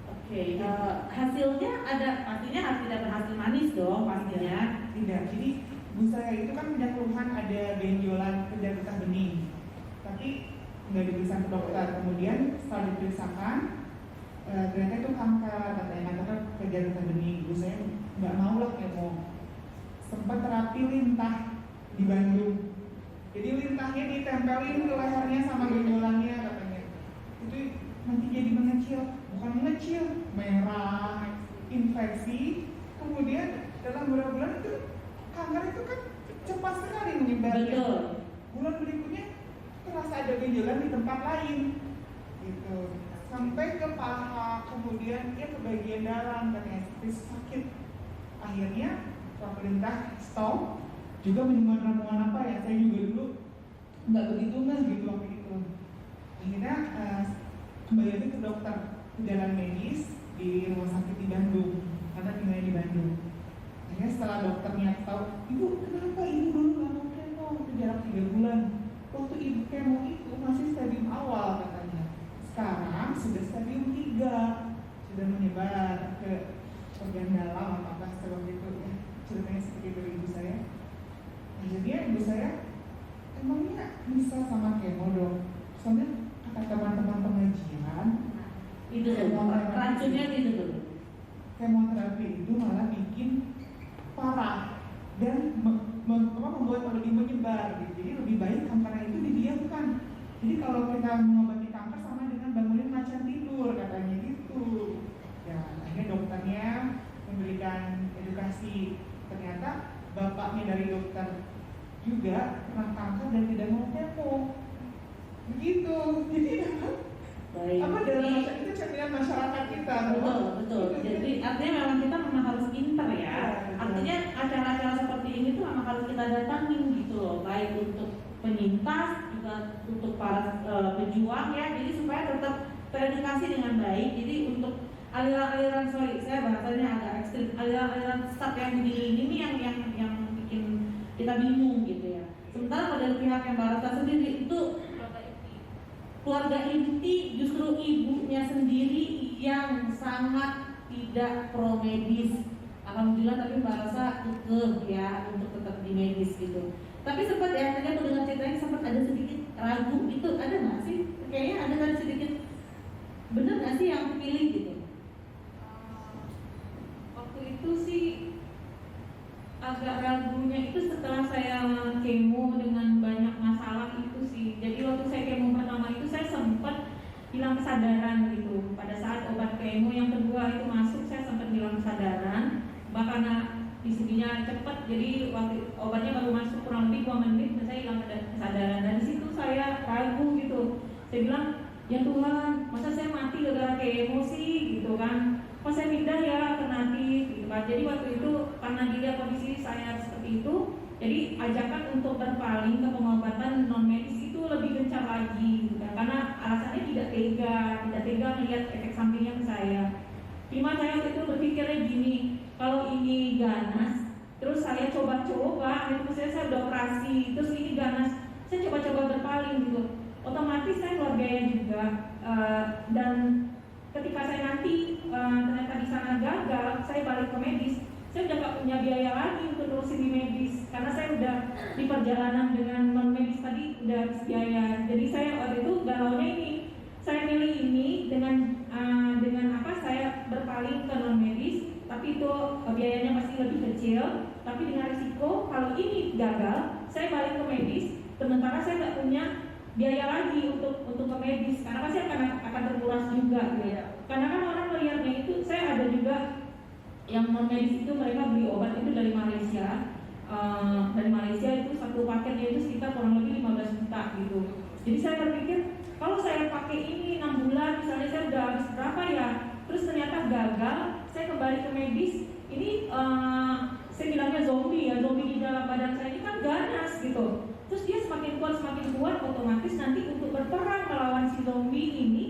Oke, hasilnya ada, pastinya tidak berhasil manis dong pastinya. Tidak, jadi ibu saya itu kan punya keluhan ada benjolan kejar getah bening, tapi nggak diperiksa ke dokter. Kemudian setelah diperiksakan, ternyata itu kanker, katanya kanker kejar getah bening. Ibu saya nggak mau lah kemo, sempat terapi lintah di Bandung. Jadi lintahnya ditempelin ke lehernya sama benjolannya katanya. Itu nanti jadi mengecil, bukan mengecil, merah, infeksi. Kemudian dalam beberapa bulan itu kanker itu kan cepat sekali menyebarnya. Betul. Bulan berikutnya terasa ada benjolan di tempat lain, gitu. Sampai ke paha, kemudian ya ke bagian dalam, katanya seperti sakit. Akhirnya pemerintah stop, juga minuman ramuan apa ya, saya juga dulu nggak begitu ngeh gitu waktu itu. Akhirnya kembali lagi ke dokter, ke jalan medis di rumah sakit di Bandung, karena tinggalnya di Bandung. Akhirnya setelah dokternya tahu, "Ibu kenapa ibu dulu nggak mau kemo, itu jarak 3 bulan. Waktu ibu kemo itu masih stadium awal," katanya. Sekarang sudah stadium 3, sudah menyebar ke organ dalam apa setelah itu ya. Ceritanya seperti itu ibu saya. Akhirnya ibu saya, "Emangnya bisa sama kemo dong?" Soalnya kata teman-teman pengajian, Itu tuh, racunnya gitu tuh. kemoterapi itu malah bikin parah dan membuat lebih menyebar gitu. Jadi lebih baik kanker itu didiamkan. Jadi kalau kita mengobati kanker sama dengan bangunin macan tidur, katanya gitu. Ya, akhirnya dokternya memberikan edukasi. Ternyata bapaknya dari dokter juga pernah kanker dan tidak mau kemo. Begitu. Jadi Baik. apa dalam masa itu cerminan masyarakat kita. Betul, betul. Jadi artinya memang kita memang harus pinter ya. Artinya acara-acara seperti ini tuh memang harus kita datangin gitu loh, baik untuk penyintas juga untuk para pejuang ya. Jadi supaya tetap teredukasi dengan baik. Jadi untuk aliran-aliran, sorry saya bahasanya agak ekstrim, aliran-aliran sesat yang begini ini yang bikin kita bingung gitu ya. Sementara pada pihak yang Barata sendiri itu keluarga inti justru ibunya sendiri yang sangat tidak pro medis. Alhamdulillah tapi Mbak Rosa kekeh ya untuk tetap di medis gitu. Tapi sempat ya tadi aku dengar ceritanya sempat ada sedikit ragu gitu, ada nggak sih? Kayaknya ada tadi sedikit, bener nggak sih yang pilih gitu? Waktu itu sih agak ragunya itu setelah saya kemo dengan banyak masalah itu sih. Jadi waktu saya kemo pertama itu saya sempat hilang kesadaran gitu. Pada saat obat kemo yang kedua itu masuk saya sempat hilang kesadaran. Bahkan disininya cepat, jadi waktu obatnya baru masuk kurang lebih 2 menit dan saya hilang kesadaran. Dan di situ saya ragu gitu. Saya bilang, ya Tuhan, masa saya mati gara-gara kemo sih gitu kan? Kok saya pindah ya alternatif gitu kan? Jadi waktu itu karena dilihat kondisi saya seperti itu, jadi ajakan untuk berpaling ke pengobatan non medis itu lebih gencar lagi gitu kan? Karena alasannya tidak tega melihat efek sampingnya ke saya. Cuma saya waktu itu berpikirnya gini, kalau ini ganas, terus saya coba-coba, itu maksudnya saya udah operasi, terus ini ganas, saya coba-coba berpaling gitu. Otomatis saya keluarganya juga, dan ketika saya nanti ternyata di sana gagal, saya balik ke medis, saya udah gak punya biaya lagi untuk terusin di medis, karena saya udah di perjalanan dengan non medis tadi udah habis biaya. Jadi saya waktu itu galaunya ini, saya milih ini dengan apa saya berpaling ke non medis, tapi itu biayanya pasti lebih kecil, tapi dengan risiko kalau ini gagal, saya balik ke medis, sementara saya nggak punya biaya lagi untuk ke medis, karena pasti akan terkuras juga, gitu. Karena kan orang melihatnya itu, saya ada juga yang non medis itu mereka beli obat itu dari Malaysia. Dari Malaysia itu satu paketnya itu sekitar kurang lebih 15 juta gitu. Jadi saya berpikir kalau saya pakai ini 6 bulan, misalnya saya udah habis berapa ya, terus ternyata gagal, saya kembali ke medis, ini saya bilangnya zombie ya, zombie di dalam badan saya ini kan ganas gitu. Terus dia semakin kuat, otomatis nanti untuk berperang melawan si zombie ini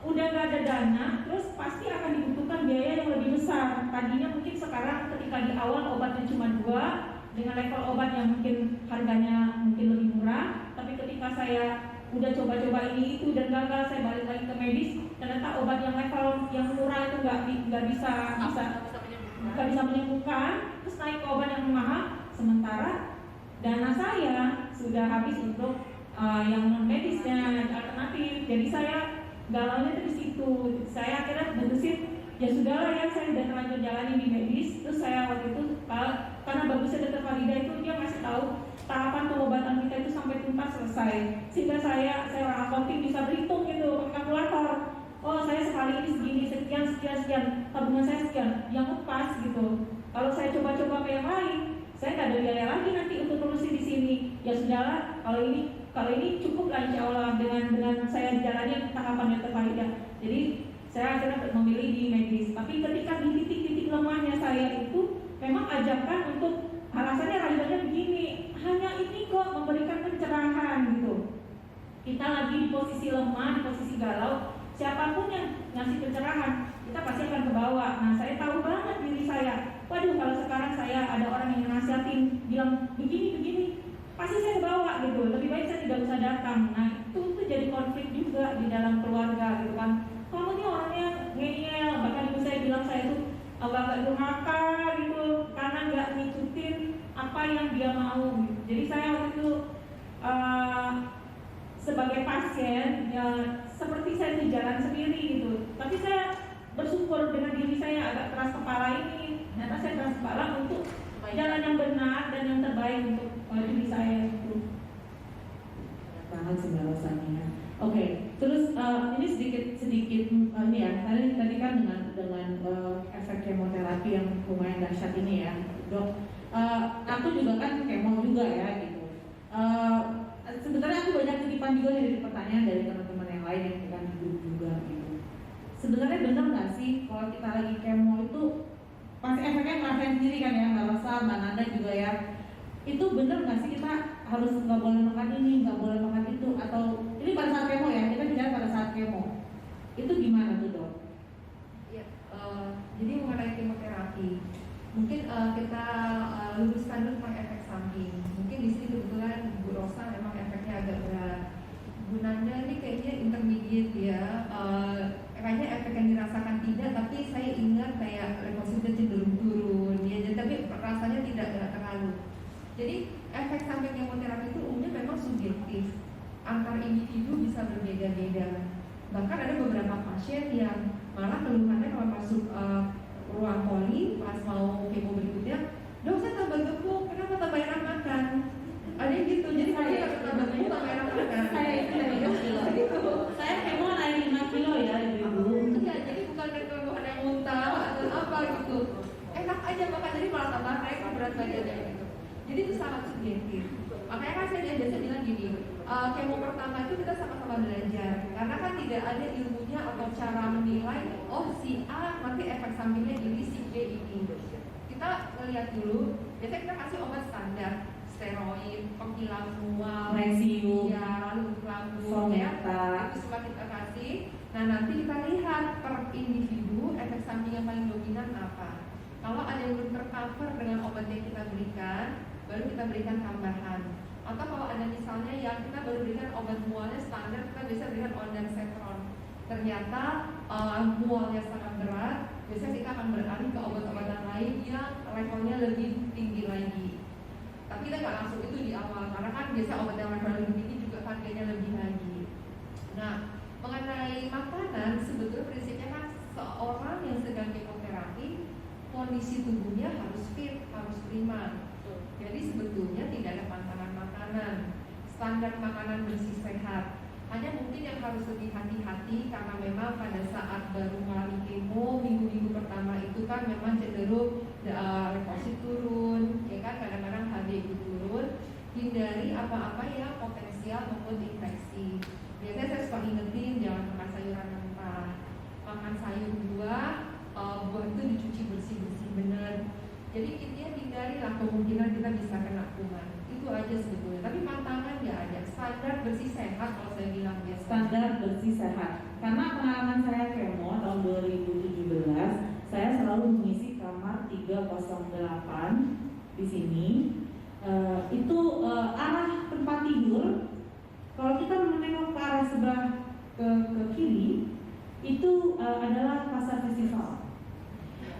udah gak ada dana, terus pasti akan dibutuhkan biaya yang lebih besar. Tadinya mungkin sekarang ketika di awal obatnya cuma 2 dengan level obat yang mungkin harganya mungkin lebih murah, tapi ketika saya udah coba-coba ini itu dan gagal, saya balik lagi ke medis, ternyata obat yang level yang murah itu nggak bisa menyembuhkan, terus naik ke obat yang mahal, sementara dana saya sudah habis untuk yang non medisnya alternatif. Jadi saya galaunya di situ. Saya akhirnya memutuskan ya sudahlah ya, saya udah terlanjur jalani di medis. Terus saya waktu itu karena bagusnya Dr. Farida itu dia ngasih tahu tahapan pengobatan kita itu sampai tuntas selesai, sehingga saya orang akunting bisa berhitung gitu pakai kalkulator. Oh saya sekali ini segini, sekian, tabungan saya sekian, yang lepas gitu. Kalau saya coba-coba ke yang lain, saya nggak ada biaya lagi nanti untuk terusin di sini. Ya sudahlah, kalau ini cukup lah insya Allah dengan saya jalani tahapan yang terbaik. Jadi saya akhirnya memilih di medis. Tapi ketika di titik-titik lemahnya saya itu memang ajakan untuk alasannya rajulannya begini, hanya ini kok memberikan pencerahan gitu. Kita lagi di posisi lemah, di posisi galau, siapapun yang ngasih pencerahan, kita pasti akan ke bawah. Nah saya tahu banget diri saya, waduh kalau sekarang saya ada orang yang nasihatin bilang begini, pasti saya bawa gitu, lebih baik saya tidak usah datang. Nah itu jadi konflik juga di dalam keluarga gitu kan. Kamu nih orangnya ngeyel, bahkan ibu saya bilang saya itu agak durhaka gitu karena nggak ngikutin apa yang dia mau gitu. Jadi saya waktu itu sebagai pasien ya seperti saya di jalan sendiri gitu. Tapi saya bersyukur dengan diri saya agak keras kepala ini, ternyata saya keras kepala untuk jalan yang benar dan yang terbaik untuk diri saya itu. Banget sih alasannya. Oke, terus ini sedikit ini ya. Tadi kan dengan efek kemoterapi yang lumayan dahsyat ini ya, dok. Aku juga kan kemo juga ya gitu. Sebenarnya aku banyak titipan juga dari pertanyaan dari teman-teman yang lain yang bukan hidup juga gitu. sebenarnya benar nggak sih kalau kita lagi kemo itu pasti efeknya ngerasain sendiri kan ya, Mbak Rosa, Mbak Nanda juga ya. Itu benar nggak sih kita harus nggak boleh makan ini, nggak boleh makan itu, atau ini pada saat kemo ya, kita bicara pada saat kemo. Itu gimana tuh dok? Ya, jadi mengenai kemoterapi, mungkin kita luruskan dulu tentang efek samping. Mungkin di sini kebetulan Bu Rosa memang efeknya agak berat. Bu Nanda ini kayaknya intermediate ya, kayaknya efek yang dirasakan tidak, tapi saya ingat kayak leukositnya cenderung turun ya, tapi rasanya tidak terlalu. Jadi efek samping kemoterapi itu umumnya memang subjektif, antar individu bisa berbeda-beda. Bahkan ada beberapa pasien yang malah keluhannya kalau masuk ruang poli pas mau kemo berikutnya, dok saya tambah gemuk, kenapa tambah enak makan? Ada yang gitu, jadi saya tambah gemuk tambah enak makan. Saya itu naik 5 kilo. Saya kemo naik 5 kilo ya ibu. Iya, jadi bukan dari keluhan yang muntah atau apa gitu. Enak aja makan, jadi malah tambah naik berat badannya gitu. Jadi itu sangat subjektif. Makanya kan saya biasa bilang gini, kemo pertama itu kita sama-sama belajar, karena kan tidak ada ilmunya atau cara menilai, oh si A nanti efek sampingnya ini, si B ini. Kita ngeliat dulu, biasanya kita kasih obat standar, steroid, penghilang mual, Magnesium, ya, lalu lambung, Someta. itu semua kita kasih. Nah nanti kita lihat per individu efek samping yang paling dominan apa. Kalau ada yang belum tercover dengan obat yang kita berikan, baru kita berikan tambahan. Atau kalau ada misalnya yang kita baru berikan obat mualnya standar, kita bisa berikan ondansetron. Ternyata mualnya sangat berat, biasanya kita akan beralih ke obat-obatan lain yang levelnya lebih tinggi lagi. Tapi kita nggak langsung itu di awal, karena kan biasa obat yang level lebih tinggi juga harganya lebih lagi. Nah, mengenai makanan, sebetulnya prinsipnya kan seorang yang sedang kemoterapi, kondisi tubuhnya harus fit, harus prima. Jadi sebetulnya tidak ada pantangan makanan, standar makanan bersih sehat. Hanya mungkin yang harus lebih hati-hati karena memang pada saat baru mulai kemo minggu-minggu pertama itu kan memang cenderung leukosit turun, ya kan kadang-kadang HbA turun. Hindari apa-apa yang potensial membuat infeksi. Biasanya saya suka ingetin jangan makan sayuran mentah, makan sayur buah itu dicuci bersih-bersih benar. Jadi intinya hindarilah kemungkinan kita bisa kena kuman. Itu aja sebetulnya. Tapi pantangan nggak ada. Standar bersih sehat kalau saya bilang biasa. Standar bersih sehat. Karena pengalaman saya kemo tahun 2017, saya selalu mengisi kamar 308 di sini. Itu arah tempat tidur. Kalau kita menengok ke arah sebelah ke kiri, itu adalah pasar festival.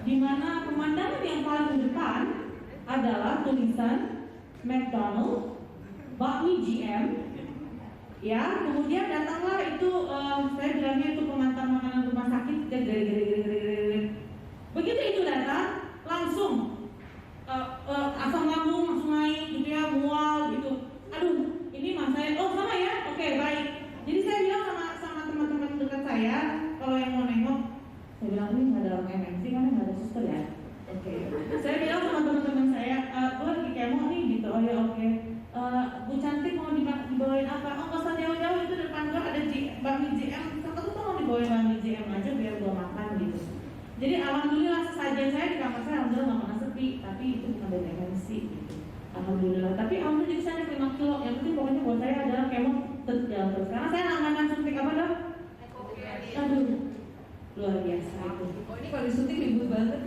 Di mana pemandangan yang paling depan adalah tulisan McDonald, bakmi GM, ya. Kemudian datanglah itu, saya bilangnya itu pengantar makanan rumah sakit, begitu itu datang, langsung asam lambung langsung naik, gitu ya, mual, gitu. Aduh, ini mas saya, oh sama ya, oke baik. Jadi saya bilang sama teman-teman dekat saya, kalau yang mau nengok, saya bilang ini nggak ada orang MNC kan, nggak ada suster ya. Oke. Saya bilang sama teman-teman saya, gue lagi kemo nih gitu. Oh ya oke. Bu cantik mau dibawain apa? Oh nggak usah jauh-jauh, itu depan gue ada bakmi JM. Satu tuh mau dibawain bakmi JM aja biar gue makan gitu. Jadi alhamdulillah sajian saya di kamar saya alhamdulillah nggak pernah sepi. Tapi itu bukan dari MNC gitu. Alhamdulillah. Tapi alhamdulillah jadi saya 5 kilo. Yang penting pokoknya buat saya adalah kemo jalan terus. Karena saya langganan suntik apa dong? Aduh. Luar biasa itu. Oh ini kalau disuntik ribut banget.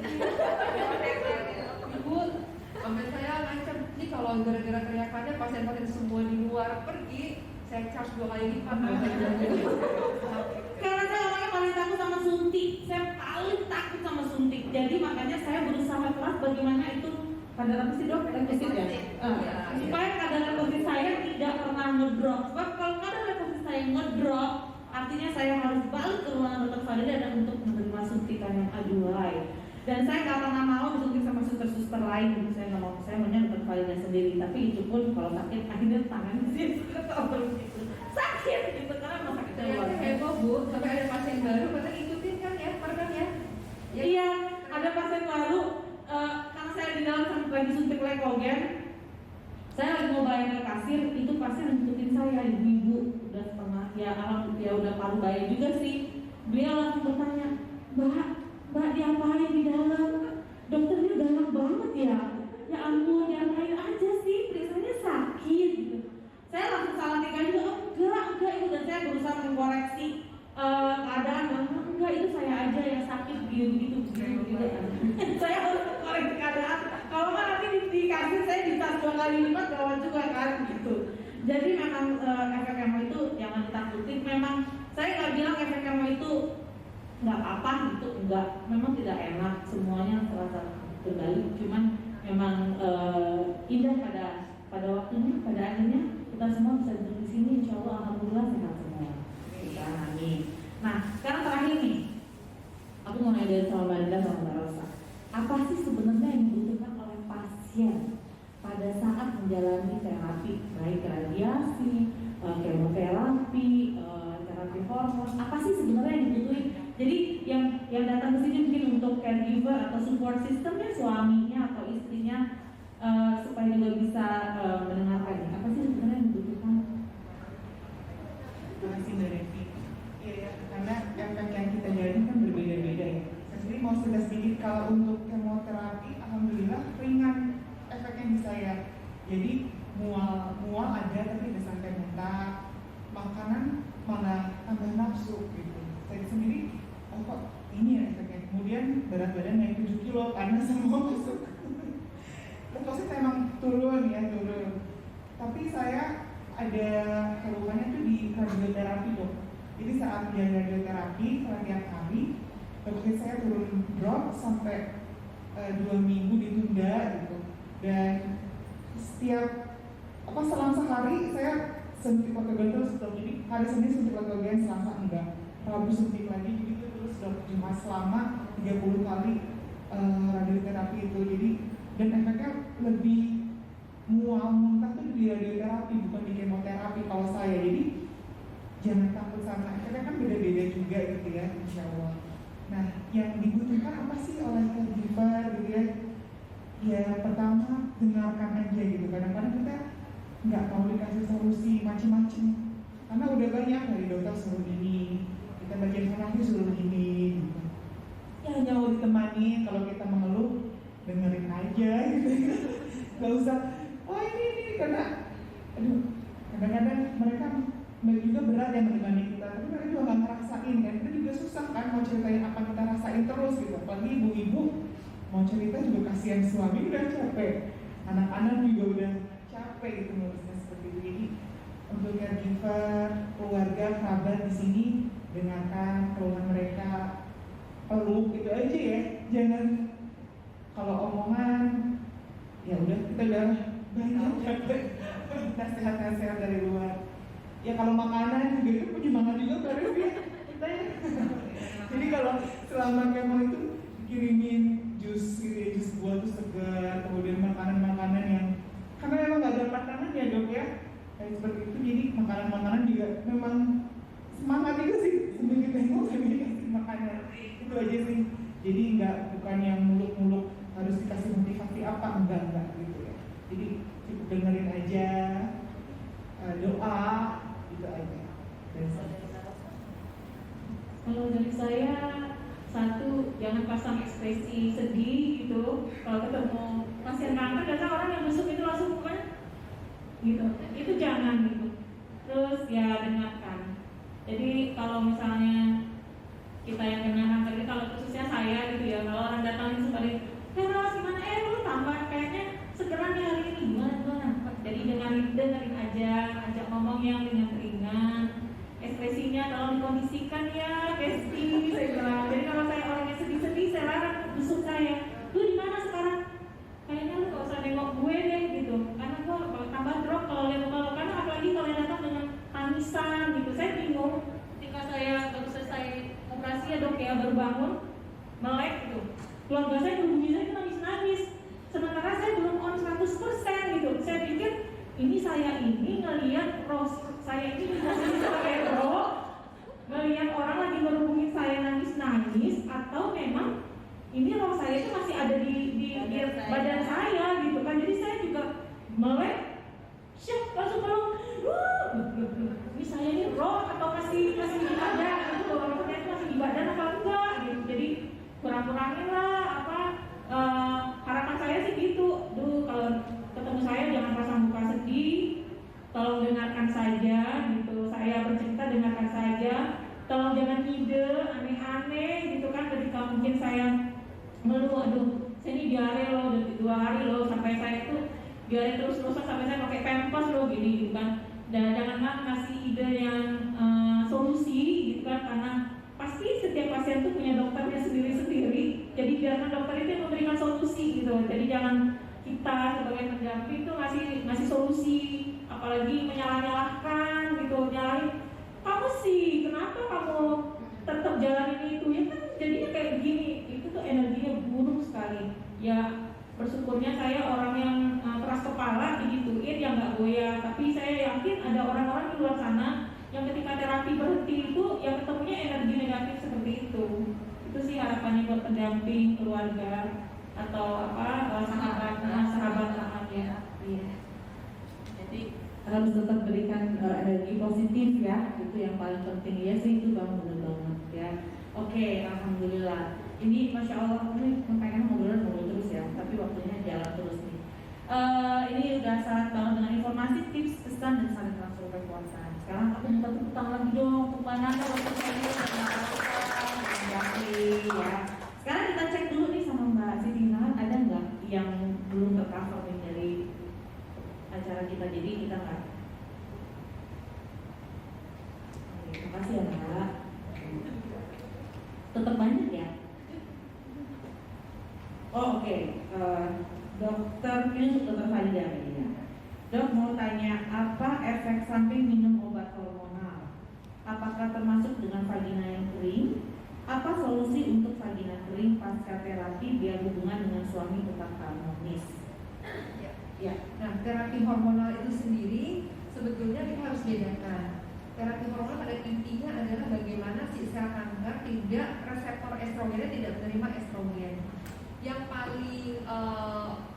Ribut. Sampai saya ngancam nih kalau gara-gara teriakannya pasien-pasien semua di luar pergi, saya charge 2 kali lipat. Karena saya orangnya paling takut sama suntik. Saya paling takut sama suntik. Jadi makanya saya berusaha keras bagaimana itu kadar apa sih dok? Leukosit ya? Supaya kadar leukosit saya tidak pernah ngedrop. Sebab kalau kadar leukosit saya ngedrop, artinya saya harus balik ke ruangan dokter Farida dan untuk menerima suntikan yang aduhai. Dan saya nggak pernah mau disuntik sama suster-suster lain. Saya nggak mau, saya maunya dokter Farida sendiri. Tapi itu pun kalau sakit akhirnya tangan sih gitu. Sakit gitu karena mau sakit Saya heboh bu, sampai ada pasien baru, katanya ikutin kan ya, pernah ya? Iya, ada pasien baru. Karena saya di dalam lagi suntik leukogen, saya lagi mau bayar ke kasir, itu pasien ngikutin saya, ibu-ibu udah setengah, ya alhamdulillah udah paruh bayi juga sih. beliau langsung bertanya, Mbak diapain di dalam? Dokternya galak banget ya. Ya ampun, diapain aja sih? Periksanya sakit gitu. Saya langsung salah tingkah juga, enggak itu, dan saya berusaha mengkoreksi keadaan. Enggak, itu saya aja yang sakit begitu. Saya harus mengkoreksi keadaan. Kalau nggak nanti dikasih saya bisa 2 kali lipat gawat juga kan gitu. Jadi memang efek kemo itu jangan ditakutin. Memang saya nggak bilang efek kemo itu nggak apa gitu, enggak. Memang tidak enak semuanya terasa kembali. Cuman memang indah pada waktunya, pada akhirnya kita semua bisa duduk di sini. Insya Allah, alhamdulillah sehat semua. Kita amin. Nah, sekarang terakhir nih, aku mau nanya sama Mbak Linda sama Mbak Rosa. Apa sih sebenarnya yang dibutuhkan oleh pasien pada saat menjalani terapi, baik radiasi, kemoterapi, terapi hormon? Apa sih sebenarnya yang dibutuhin? Jadi yang datang ke sini mungkin untuk caregiver atau support systemnya, suaminya atau istrinya, supaya juga bisa mendengarkannya. Apa sih sebenarnya yang dibutuhkan? Terima kasih Mbak Devi. Iya, karena efek yang kita jalani kan berbeda-beda ya. Saya sendiri mau cerita sedikit, kalau untuk kemoterapi, alhamdulillah ringan efeknya di saya. Jadi mual ada tapi tidak sampai muntah, makanan malah tambah nafsu gitu. Saya sendiri, oh kok ini ya efeknya. Kemudian berat badan naik 7 kilo karena semua masuk. Leukosит memang turun. Tapi saya ada keluhannya tuh di radioterapi dok. Jadi saat dia radioterapi tiap hari, leukosit saya turun drop sampai 2 minggu ditunda gitu. Dan setiap selang sehari saya suntik ortogen terus dok. Jadi hari Senin suntik ortogen, Selasa enggak, Rabu suntik lagi begitu terus dok. Cuma selama 30 kali radioterapi itu. Jadi dan efeknya lebih mual muntah tuh di radioterapi, bukan di kemoterapi kalau saya. Jadi jangan takut sama efeknya, kan beda-beda juga gitu ya, insya Allah. Nah, yang dibutuhkan apa sih oleh caregiver gitu ya? Ya pertama dengarkan aja gitu. Kadang-kadang kita nggak mau dikasih solusi macam-macam karena udah banyak dari dokter suruh ini, kita baca informasi suruh ini gitu. Ya hanya mau ditemani, kalau kita mengeluh dengerin aja gitu. Gak usah, oh ini karena kadang-kadang mereka juga berat ya menemani kita, tapi mereka juga nggak ngerasain kan. Kita juga susah kan mau ceritain apa kita rasain terus gitu. Apalagi ibu-ibu mau cerita juga kasihan, suami udah capek, anak-anak juga udah capek gitu ngurusnya seperti itu. Jadi untuk caregiver, keluarga, kerabat di sini dengarkan keluhan mereka, peluk gitu aja ya. Jangan kalau omongan ya udah kita udah banyak capek nasihat-nasihat dari luar. Ya kalau makanan juga itu penyemangat juga baru ya kita ya. Jadi kalau selama kemo itu dikirimin jus gitu ya, jus buah tuh segar, kemudian makanan-makanan yang karena memang nggak ada makanan ya dok ya, kayak seperti itu. Jadi makanan-makanan juga memang semangat juga sih, seminggu tengok sambil kasih makanan itu aja sih. Jadi bukan yang muluk-muluk harus dikasih motivasi apa, enggak gitu ya. Jadi cukup dengerin aja, doa gitu aja. Kalau dari saya, satu, jangan pasang ekspresi sedih gitu. Kalau ketemu pasien kanker, biasanya orang yang busuk itu langsung bukan gitu. Itu jangan gitu. Terus ya dengarkan. Jadi kalau misalnya kita yang kena kanker itu, kalau khususnya saya gitu ya, kalau orang datang seperti Ros gimana, lu tambah kayaknya segeran nih hari ini, gimana? Jadi dengerin aja, ajak ngomong yang ringan-ringan, ekspresinya tolong dikondisikan ya, Kesti, saya bilang. Jadi kalau saya orangnya sedih-sedih, saya larang busuk saya, lu di mana sekarang? Kayaknya lu gak usah nengok gue deh gitu, karena gue kalau tambah drop kalau lihat muka, karena apalagi kalau datang dengan tangisan gitu, saya bingung. Ketika saya baru selesai operasi ya dok ya, baru bangun, melek gitu. Keluarga saya hubungi saya nangis-nangis, sementara saya belum on 100% gitu. Saya pikir ini saya ini ngelihat Ros, saya ini posisi sebagai Ros, ngelihat orang lagi berhubungi saya nangis-nangis, atau memang ini Ros saya itu masih ada di badan saya gitu kan. Jadi saya juga melek, syok langsung peluk, ini saya ini Ros atau masih ada gitu, ternyata masih ngurangin lah harapan saya sih gitu. Kalau ketemu saya jangan pasang muka sedih, tolong dengarkan saja gitu. Saya bercerita dengarkan saja, tolong jangan ide aneh-aneh gitu kan. Ketika mungkin saya ngeluh, aduh saya ini diare loh, udah 2 hari loh, sampai saya itu diare terus-terusan sampai saya pakai pampers loh gini gitu kan. Dan janganlah ngasih ide yang solusi gitu kan, karena pasti setiap pasien tuh punya dokternya sendiri-sendiri. Jadi biarkan dokter itu yang memberikan solusi gitu. Jadi jangan kita sebagai pendamping tuh ngasih solusi, apalagi menyalah-nyalahkan gitu, nyalahin kamu sih, kenapa kamu tetap jalanin itu ya kan, jadinya kayak begini. Itu tuh energinya buruk sekali. Ya bersyukurnya saya orang yang keras kepala digituin yang nggak goyah. Tapi saya yakin ada orang-orang di luar sana yang ketika terapi berhenti itu yang ketemunya energi negatif seperti itu. Itu sih harapannya buat pendamping, keluarga atau sahabat ya. Iya. Jadi harus tetap berikan energi positif ya, itu yang paling penting ya sih, itu benar banget ya. Oke, alhamdulillah. Ini masya Allah, ini pengen ngobrol terus ya, tapi waktunya jalan terus nih. Ini udah syarat banget dengan informasi, tips, pesan, dan saling transfer kekuasaan. Sekarang aku minta tepuk tangan lagi dong untuk Pananda, waktu saya ya. Sekarang kita cek dulu nih sama Mbak Siti Nahan, ada nggak yang belum tercover nih dari acara kita, jadi kita nggak. Oke, terima kasih ya Mbak. Tetap banyak ya. Oh, oke. Dokter ini dokter Farida ya. Dok mau tanya, apa efek samping minum obat hormonal? Apakah termasuk dengan vagina yang kering? Apa solusi untuk vagina kering pasca terapi biar hubungan dengan suami tetap harmonis? Ya, nah terapi hormonal itu sendiri sebetulnya kita harus bedakan. Terapi hormonal pada intinya adalah bagaimana si sel kanker tidak, reseptor estrogennya tidak menerima estrogen. Yang paling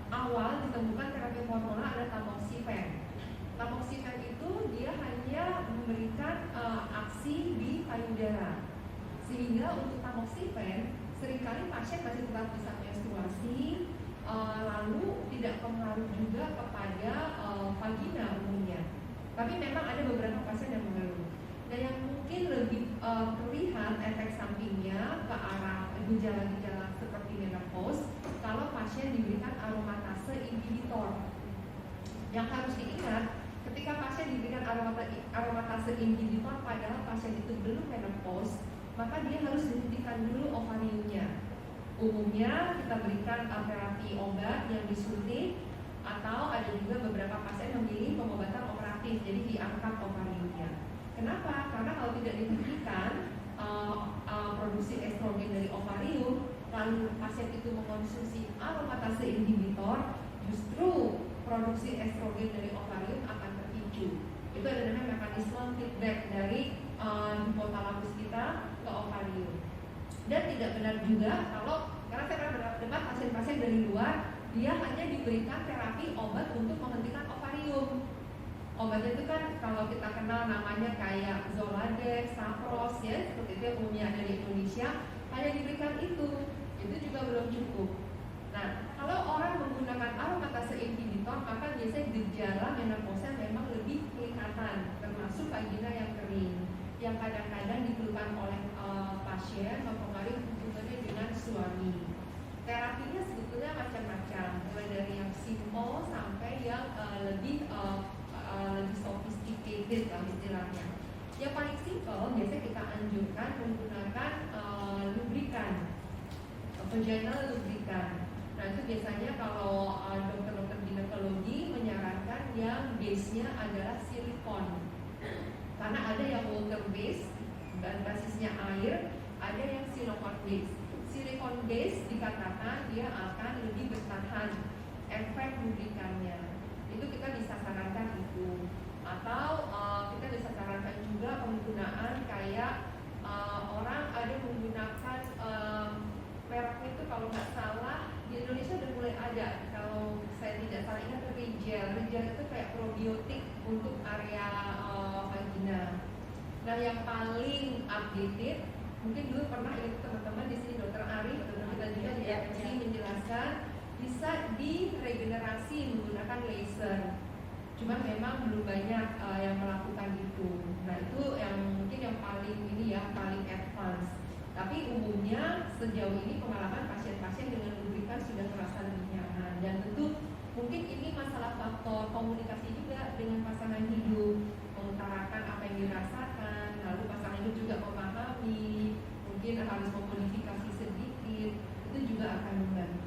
awal ditemukan terapi hormonal adalah tamoxifen. Tamoxifen itu dia hanya memberikan aksi di payudara, sehingga untuk tamoxifen seringkali pasien masih tetap bisa menstruasi, lalu tidak pengaruh juga kepada vagina umumnya. Tapi memang ada beberapa pasien yang mengeluh. Dan yang mungkin lebih terlihat efek sampingnya ke arah gejala-gejala seperti menopause kalau pasien diberikan aromatase inhibitor. Yang harus diingat, ketika pasien diberikan aromatase inhibitor padahal pasien itu belum menopause, maka dia harus dihentikan dulu ovariumnya. Umumnya kita berikan terapi obat yang disuntik, atau ada juga beberapa pasien memilih pengobatan operatif, jadi diangkat ovariumnya. Kenapa? Karena kalau tidak dihentikan produksi estrogen dari ovarium, lalu pasien itu mengkonsumsi aromatase inhibitor, justru produksi estrogen dari ovarium akan terpicu. Itu ada namanya mekanisme feedback dari hipotalamus kita ke ovarium. Dan tidak benar juga karena saya pernah berdebat pasien-pasien dari luar, dia hanya diberikan terapi obat untuk menghentikan ovarium. Obatnya itu kan kalau kita kenal namanya kayak Zoladex, Sapros ya, seperti itu yang umumnya ada di Indonesia, hanya diberikan itu juga belum cukup. Nah, kalau orang menggunakan aromatase inhibitor, maka biasanya gejala menopause memang lebih kelihatan, termasuk vagina yang kering, yang kadang-kadang dikeluhkan oleh pasien mempengaruhi hubungannya dengan suami. Terapinya sebetulnya macam-macam, mulai dari yang simple sampai yang lebih sophisticated lah istilahnya. Yang paling simple biasanya kita anjurkan menggunakan lubrikan, vaginal lubrikan. Nah itu biasanya kalau dokter-dokter ginekologi menyarankan yang base-nya adalah silikon, karena ada yang water base dan basisnya air, ada yang silikon base. Silikon base dikatakan dia akan lebih bertahan efek lubrikannya. Itu kita bisa sarankan itu. Atau kita bisa sarankan juga penggunaan kayak orang ada menggunakan mereknya itu kalau nggak salah di Indonesia udah mulai ada. Kalau saya tidak salah ingat Rigel. Rigel itu kayak probiotik untuk area vagina. Nah yang paling updated Mungkin dulu pernah itu teman-teman di sini Dokter Ari atau kita juga di FSC menjelaskan bisa diregenerasi menggunakan laser. Cuma memang belum banyak yang melakukan itu. Nah itu yang mungkin yang paling ini ya paling advance. Tapi umumnya sejauh ini pengalaman pasien-pasien dengan lubrikan sudah terasa lebih nyaman. Dan tentu mungkin ini masalah faktor komunikasi juga dengan pasangan hidup, mengutarakan apa yang dirasakan, lalu pasangan hidup juga memahami, mungkin harus memodifikasi sedikit, itu juga akan membantu.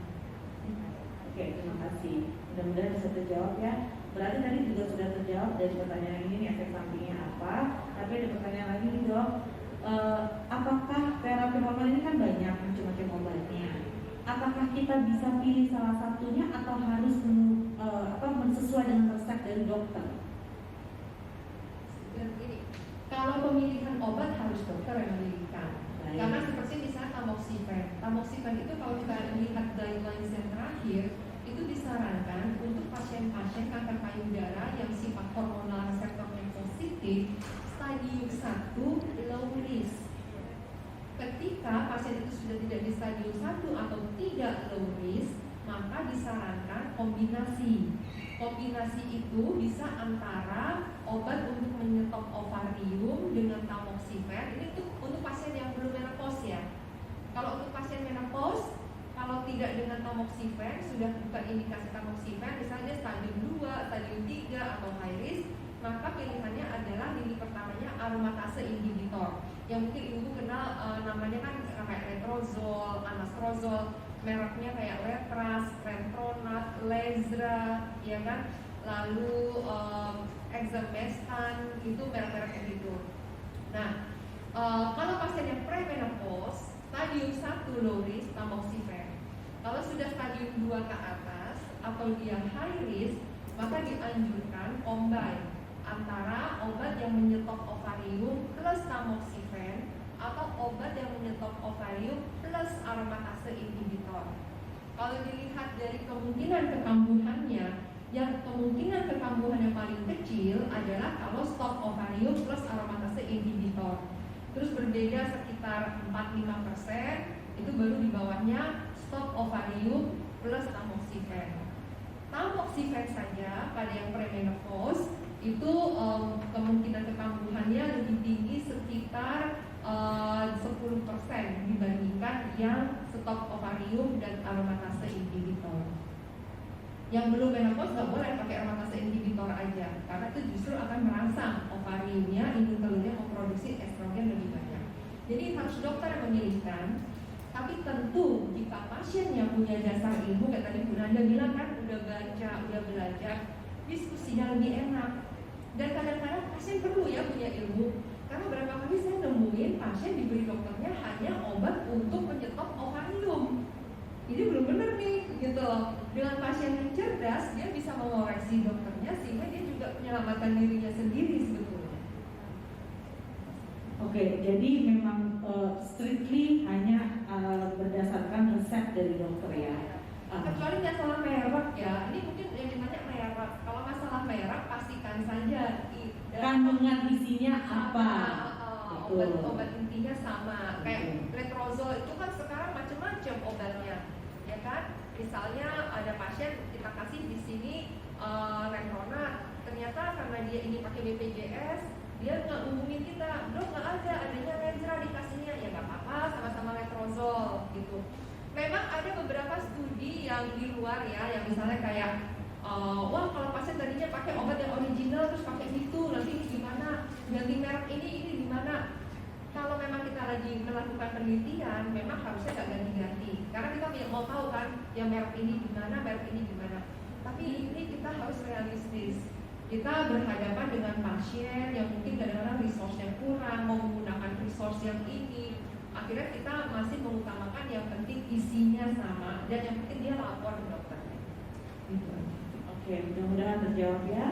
Oke, terima kasih. Mudah-mudahan bisa terjawab ya. Berarti tadi juga sudah terjawab dari pertanyaan ini nih, efek sampingnya apa. Tapi ada pertanyaan lagi nih dok, apakah terapi hormon ini kan banyak macam-macam obatnya? Apakah kita bisa pilih salah satunya atau harus sesuai dengan resep dari dokter? Dan ini, kalau pemilihan obat harus dokter yang memilihkan. Karena seperti misalnya tamoxifen itu kalau kita lihat guidelines yang terakhir itu disarankan untuk pasien-pasien kanker payudara yang sifat hormonal reseptornya positif stadium 1 low risk. Ketika pasien itu sudah tidak di stadium 1 atau tidak low risk, maka disarankan kombinasi. Kombinasi itu bisa antara obat untuk menyetop ovarium dengan tamoxifen. Ini untuk pasien yang belum menopause ya. Kalau untuk pasien menopause, kalau tidak dengan tamoxifen, sudah bukan indikasi tamoxifen, misalnya stadium 2, stadium 3 atau high risk, maka pilihannya adalah lini pertamanya aromatase inhibitor. Yang mungkin ibu kenal namanya kan kayak letrozol, anastrozol, mereknya kayak Letras, Rentronat, Lezra, ya kan? Lalu Exemestan, itu merek-merek kayak gitu. Nah, kalau pasien yang premenopause, stadium 1 low risk tamoxifen. Kalau sudah stadium 2 ke atas atau dia high risk, maka dianjurkan combine antara obat yang menyetop ovarium plus tamoxifen atau obat yang menyetop ovarium plus aromatase inhibitor. Kalau dilihat dari kemungkinan kekambuhannya, yang kemungkinan kekambuhan yang paling kecil adalah kalau stop ovarium plus aromatase inhibitor. Terus berbeda sekitar 4-5%, itu baru di bawahnya stop ovarium plus tamoxifen. Tamoxifen saja pada yang premenopause itu kemungkinan kekambuhannya lebih tinggi sekitar 10% dibandingkan yang stop ovarium dan aromatase inhibitor. Yang belum menopause nggak boleh pakai aromatase inhibitor aja, karena itu justru akan merangsang ovariumnya, induk telurnya memproduksi estrogen lebih banyak. Jadi harus dokter yang memilihkan. Tapi tentu jika pasiennya punya dasar ilmu, kayak tadi Bu Nanda bilang kan, udah baca, udah belajar, diskusinya lebih enak. Dan kadang-kadang pasien perlu ya punya ilmu. Karena berapa kali saya nemuin pasien diberi dokternya hanya obat untuk menyetop ovarium. Ini belum benar nih, gitu loh. Dengan pasien yang cerdas, dia bisa mengoreksi dokternya sehingga dia juga menyelamatkan dirinya sendiri sebetulnya. Oke, jadi memang strictly hanya berdasarkan resep dari dokter ya. Kecuali masalah merek ya, ini mungkin yang ditanya merek. Kalau masalah merek pastikan saja kandungan isinya apa. Obat intinya sama. Kayak letrozol itu kan sekarang macam-macam obatnya, ya kan? Misalnya ada pasien kita kasih di sini Rentronat, ternyata karena dia ini pakai BPJS, dia nggak hubungin kita, dok nggak ada, adanya Lezra dikasihnya, ya nggak apa-apa, sama-sama letrozol gitu. Memang ada beberapa studi yang di luar ya, yang misalnya kayak wah kalau pasien tadinya pakai obat yang original terus pakai itu, nanti ini gimana? Ganti merek ini gimana? Kalau memang kita lagi melakukan penelitian, memang harusnya nggak ganti-ganti, karena kita mau tahu kan, yang merek ini gimana, merek ini gimana. Tapi ini kita harus realistis. Kita berhadapan dengan pasien yang mungkin kadang-kadang resource-nya kurang, mau menggunakan resource yang ini. Akhirnya kita masih mengutamakan yang penting isinya sama, dan yang penting dia lapor ke dokternya. Gitu. Oke, mudah-mudahan terjawab ya.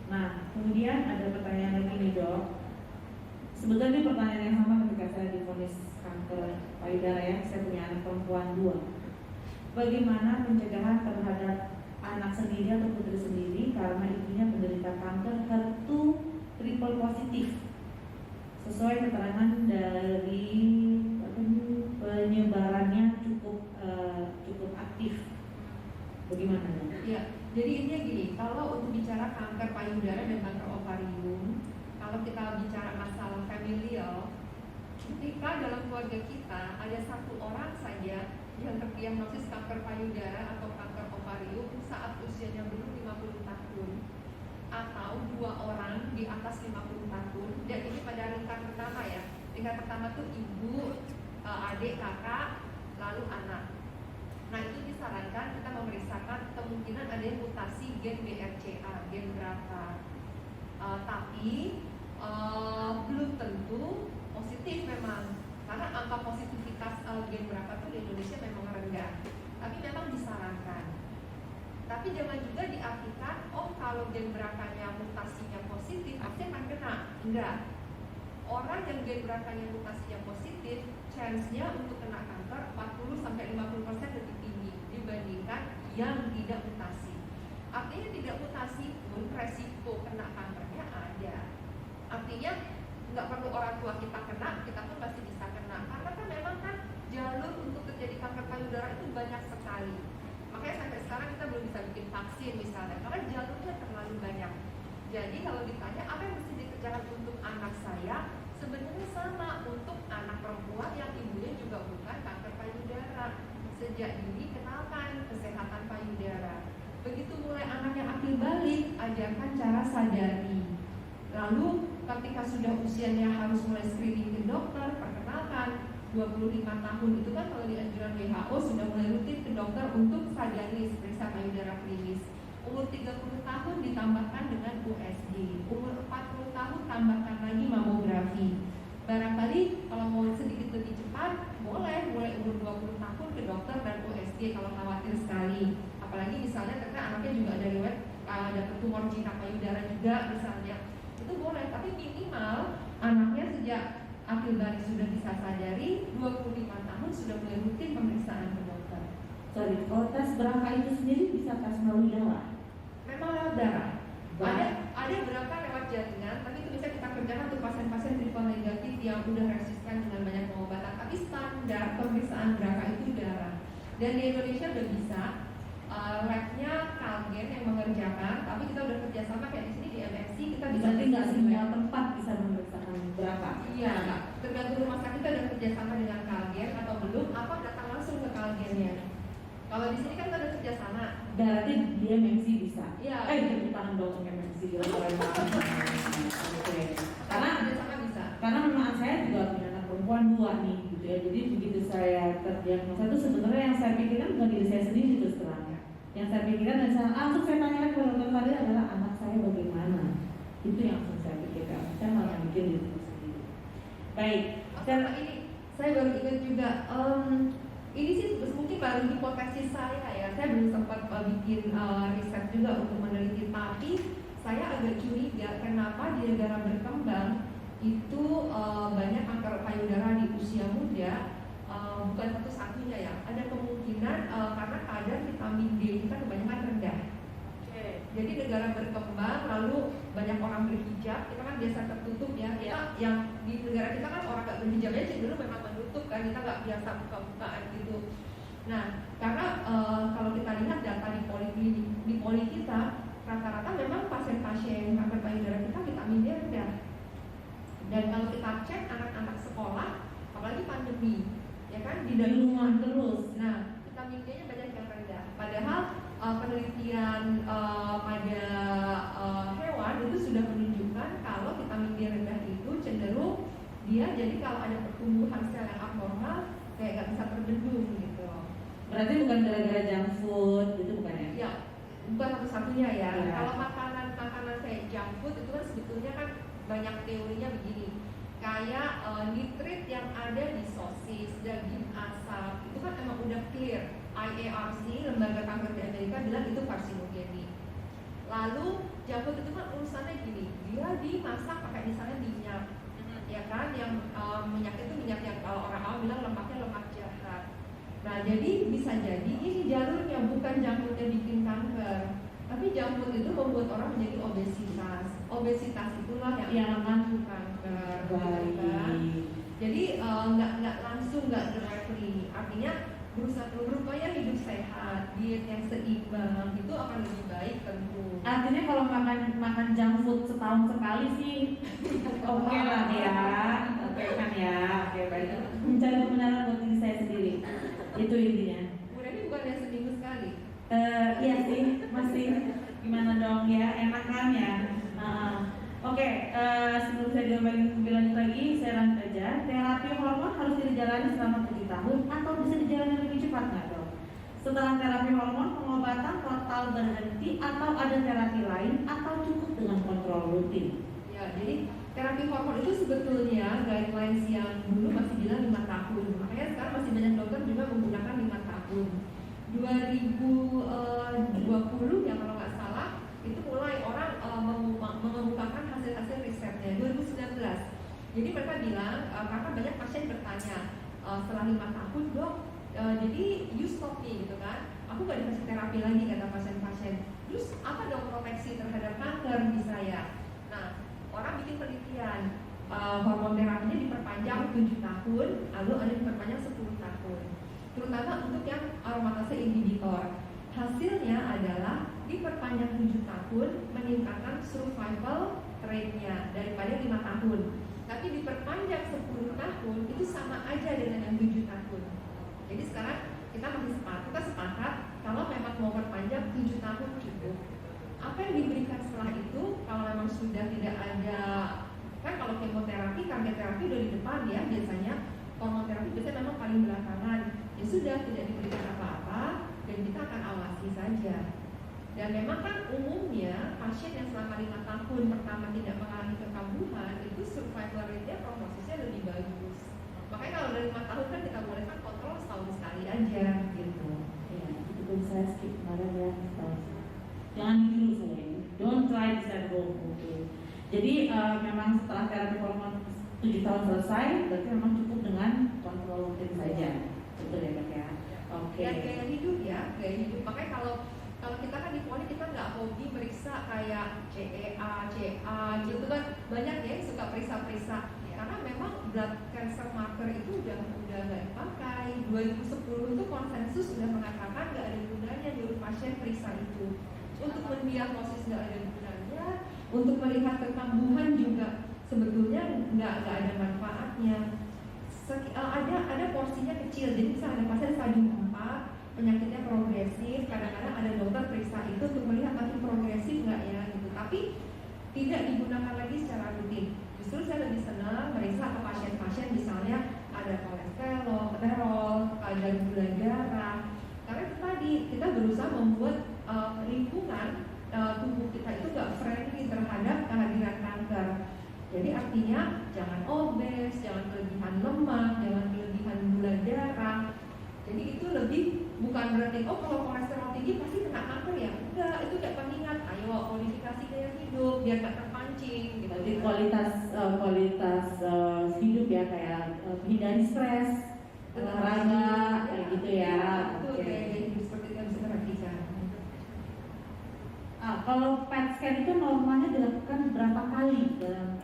Nah, kemudian ada pertanyaan lagi nih dok. Sebetulnya pertanyaan yang sama ketika saya divonis kanker payudara ya, saya punya anak perempuan 2. Bagaimana pencegahan terhadap anak sendiri atau putri sendiri karena ibunya menderita kanker HER2 triple positif sesuai keterangan dari kanker payudara dan kanker ovarium, kalau kita bicara masalah familial, ketika dalam keluarga kita ada satu orang saja yang terdiagnosis kanker payudara atau kanker ovarium saat usianya belum 50 tahun, atau 2 orang di atas 50 tahun, dan ini pada tingkat pertama ya. Tingkat pertama tuh ibu, adik, kakak, lalu anak. Nah, itu disarankan kita memeriksakan kemungkinan ada mutasi gen BRCA, gen berapa. Tapi belum tentu positif memang, karena angka positivitas gen berapa tuh di Indonesia memang rendah. Tapi memang disarankan. Tapi jangan juga diartikan, oh kalau gen berakanya mutasinya positif, pasti akan kena. Enggak. Orang yang gen berakanya mutasinya positif, chance-nya untuk kena kanker 40-50% lebih tinggi dibandingkan yang tidak mutasi. Artinya tidak mutasi pun resiko kena kankernya ada. Artinya nggak perlu orang tua kita kena, kita pun pasti bisa kena. Karena kan memang kan jalur untuk terjadi kanker payudara itu banyak sekali. Makanya sampai sekarang kita belum bisa bikin vaksin misalnya, karena jalurnya terlalu banyak. Jadi kalau ditanya apa yang mesti dikerjakan untuk anak saya, sebenarnya sama untuk anak perempuan yang ibunya juga bukan kanker payudara. Sejak dini kenalkan kesehatan payudara. Begitu mulai anaknya akil balik, ajarkan cara sadari. Lalu ketika sudah usianya harus mulai screening ke dokter, perkenalkan 25 tahun itu kan kalau di anjuran WHO sudah mulai rutin ke dokter untuk sadari periksa payudara klinis. Umur 30 tahun ditambahkan dengan USG, umur 40 tahun tambahkan lagi mamografi. Barangkali kalau mau sedikit lebih cepat, boleh mulai umur 20 tahun ke dokter dan USG kalau khawatir sekali. Apalagi misalnya karena anaknya juga ada riwayat ada tumor jinak payudara juga misalnya, itu boleh. Tapi minimal anaknya sejak akil balik sudah bisa sadari, 25 tahun sudah mulai rutin pemeriksaan ke dokter. Sorry, kalau tes berangka itu sendiri bisa tes melalui darah? Memang lewat darah. Ada berapa lewat jaringan, tapi itu bisa kita kerjakan untuk pasien-pasien triple negatif yang udah resisten dengan banyak pengobatan. Tapi standar pemeriksaan berangka itu darah. Dan di Indonesia udah bisa. Labnya Kalgen yang mengerjakan, tapi kita udah kerjasama kayak di sini di MSC kita bisa. Berarti nggak semua tempat bisa memeriksakan berapa? Iya, tergantung rumah sakit kita udah kerjasama dengan Kalgen atau belum, apa datang langsung ke Kalgennya. Kalau di sini kan kita udah kerjasama. Berarti dia MMC bisa. Iya. Tepuk tangan dong untuk MMC di keren banget. Oke. Karena kerjasama bisa. Karena memang saya juga punya anak perempuan 2 nih, gitu ya. Jadi begitu saya terdiagnosa itu sebenarnya yang saya pikirkan bukan diri saya sendiri terus terangnya. Yang saya pikirkan dan saya langsung saya tanyakan ke dokter tadi adalah anak saya bagaimana. Itu yang langsung saya pikirkan. Saya malah mikir diri saya sendiri. Baik. Karena ini saya baru ingat juga. Ini sih mungkin baru hipotesis saya ya. Saya belum sempat bikin riset juga untuk meneliti, tapi saya agak curiga kenapa di negara berkembang itu banyak kanker payudara di usia muda. Bukan satu-satunya ya. Ada kemungkinan karena kadar vitamin D kita kebanyakan rendah. Jadi negara berkembang lalu banyak orang berhijab, kita kan biasa tertutup ya. Kita yang di negara kita kan orang nggak berhijab aja cenderung memang menutup kan, kita nggak biasa buka-bukaan gitu. Nah, karena kalau kita lihat data di poli kita, rata-rata memang pasien-pasien kanker payudara kita vitamin D rendah. Dan kalau kita cek anak-anak sekolah, apalagi pandemi, ya kan di dalam rumah terus. Nah, vitamin D-nya banyak yang rendah. Padahal penelitian pada hewan itu sudah menunjukkan kalau vitamin D rendah itu cenderung dia jadi kalau ada pertumbuhan sel yang abnormal kayak nggak bisa terbendung gitu. Berarti bukan gara-gara junk food gitu bukan ya? Ya, bukan satu-satunya ya. Ya. Kalau makanan kayak junk food itu kan sebetulnya kan banyak teorinya begini. Kayak nitrit yang ada di sosis, daging asap itu kan emang udah clear. IARC, lembaga kanker di Amerika bilang itu karsinogenik. Lalu junk food itu kan urusannya gini, dia dimasak pakai misalnya minyak, ya kan? Yang minyak itu minyak yang kalau orang awam bilang lemaknya lemak jahat. Nah jadi bisa jadi ini jalurnya bukan junk food yang bikin kanker, tapi junk food itu membuat orang menjadi obesitas. Obesitas itulah yang memicu kanker. Kan? Jadi nggak langsung nggak directly. Artinya berupaya hidup sehat, diet yang seimbang itu akan lebih baik tentu. Artinya kalau makan junk food setahun sekali sih oke lah ya, oke kan ya, oke baik. Mencari kebenaran buat diri saya sendiri, itu intinya. Udah ini bukan yang seminggu sekali. Iya sih, masih gimana dong ya, enak kan ya. Oke, sebelum saya diomelin lebih lanjut lagi, saya lanjut aja. Terapi hormon harus dijalani selama 7 tahun atau bisa dijalani lebih cepat nggak dok? Setelah terapi hormon, pengobatan total berhenti atau ada terapi lain atau cukup dengan kontrol rutin? Ya, jadi terapi hormon itu sebetulnya guidelines yang dulu masih bilang 5 tahun. Makanya sekarang masih banyak dokter juga menggunakan 5 tahun. 2020 ya kalau nggak salah itu mulai orang mengemukakan hasil-hasil risetnya 2019. Jadi mereka bilang karena banyak pasien bertanya setelah 5 tahun dok, jadi you stop me gitu kan? Aku nggak dikasih terapi lagi kata pasien-pasien. Terus apa dong proteksi terhadap kanker di saya? Nah, orang bikin penelitian hormon terapinya diperpanjang 7 tahun, lalu ada diperpanjang 10 tahun. Terutama untuk yang aromatase inhibitor. Hasilnya adalah diperpanjang 7 tahun meningkatkan survival rate-nya daripada 5 tahun. Tapi diperpanjang 10 tahun itu sama aja dengan yang 7 tahun. Jadi sekarang kita sepakat kalau memang mau perpanjang 7 tahun cukup. Apa yang diberikan setelah itu kalau memang sudah tidak ada, kan kalau kemoterapi target terapi udah di depan ya biasanya, hormon terapi biasanya memang paling belakangan. Ya sudah tidak diberikan apa-apa dan kita akan awasi saja. Dan memang kan umumnya pasien yang selama 5 tahun pertama tidak mengalami kekambuhan itu survival rate-nya prognosisnya lebih bagus. Makanya kalau dari 5 tahun kan kita bolehkan kontrol setahun sekali aja gitu. Ya, itu pun saya skip kemarin ya, setahun. Jangan dulu saya ini. Don't try this at home. Oke. Jadi memang setelah terapi hormon 7 tahun selesai, berarti memang cukup dengan kontrol rutin saja. Betul ya dok ya? Oke. Dan gaya hidup ya, gaya hidup. Makanya kalau kita kan di poli kita nggak hobi meriksa kayak CEA, CA gitu kan banyak ya yang suka periksa-periksa. Karena memang blood cancer marker itu udah nggak dipakai. 2010 itu konsensus sudah mengatakan nggak ada gunanya nyuruh pasien periksa itu. Untuk mendiagnosis nggak ada gunanya, untuk melihat kekambuhan juga sebetulnya nggak ada manfaatnya. Ada porsinya kecil, jadi misalnya ada pasien stadium 4 penyakitnya progresif, kadang-kadang ada dokter periksa itu untuk melihat makin progresif nggak ya gitu. Tapi tidak digunakan lagi secara rutin. Justru saya lebih senang meriksa ke pasien-pasien misalnya ada kolesterol, ada gula darah. Karena itu tadi kita berusaha membuat lingkungan tubuh kita itu nggak friendly terhadap kehadiran kanker. Jadi artinya jangan obes, jangan kelebihan lemak, jangan kelebihan gula darah. Jadi itu lebih bukan berarti kalau kolesterol tinggi pasti kena kanker ya. Enggak, itu kayak pengingat. Ayo modifikasi gaya hidup biar gak terpancing gitu. Jadi kualitas hidup ya, kayak hindari stres, olahraga kayak gitu ya. Itu gaya hidup seperti yang bisa perhatikan. Kalau PET scan itu normalnya dilakukan berapa kali dalam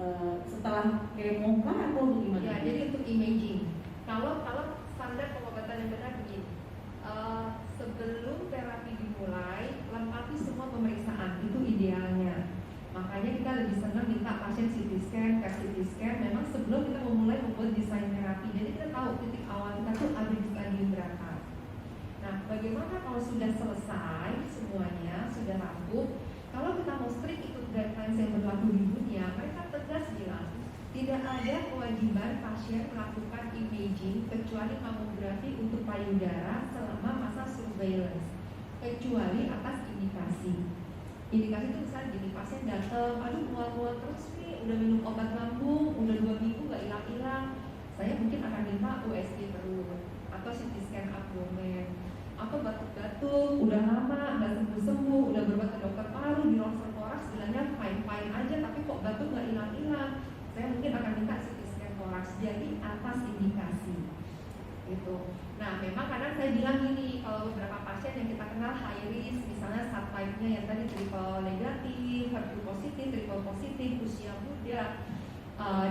setelah kemo kah atau bagaimana? Ya, jadi untuk imaging. Kalau standar pengobatan yang benar begini, sebelum terapi dimulai, lengkapi semua pemeriksaan, itu idealnya. Makanya kita lebih senang minta pasien CT scan, CT scan, memang sebelum kita memulai membuat desain terapi. Jadi kita tahu titik awal kita tuh ada di stadium berapa. Nah, bagaimana kalau sudah selesai semuanya, sudah rampung, kalau kita mau strict ikut guidelines yang berlaku di dunia, mereka tegas bilang, tidak ada kewajiban pasien melakukan imaging kecuali mamografi untuk payudara selama masa surveillance, kecuali atas indikasi. Indikasi itu misalnya gini, pasien datang, aduh mual-mual terus nih, udah minum obat lambung, udah 2 minggu gak hilang-hilang. Saya mungkin akan minta USG perut atau CT scan abdomen, atau batuk-batuk, udah lama nggak sembuh-sembuh, udah berobat ke dokter paru, di ronsen toraks bilangnya fine-fine aja, tapi kok batuk nggak hilang-hilang. Saya mungkin akan minta CT scan toraks, jadi atas indikasi gitu. Nah, memang kadang saya bilang gini, kalau beberapa pasien yang kita kenal high risk, misalnya subtype-nya yang tadi triple negatif, HER2 positif, triple positif, usia muda,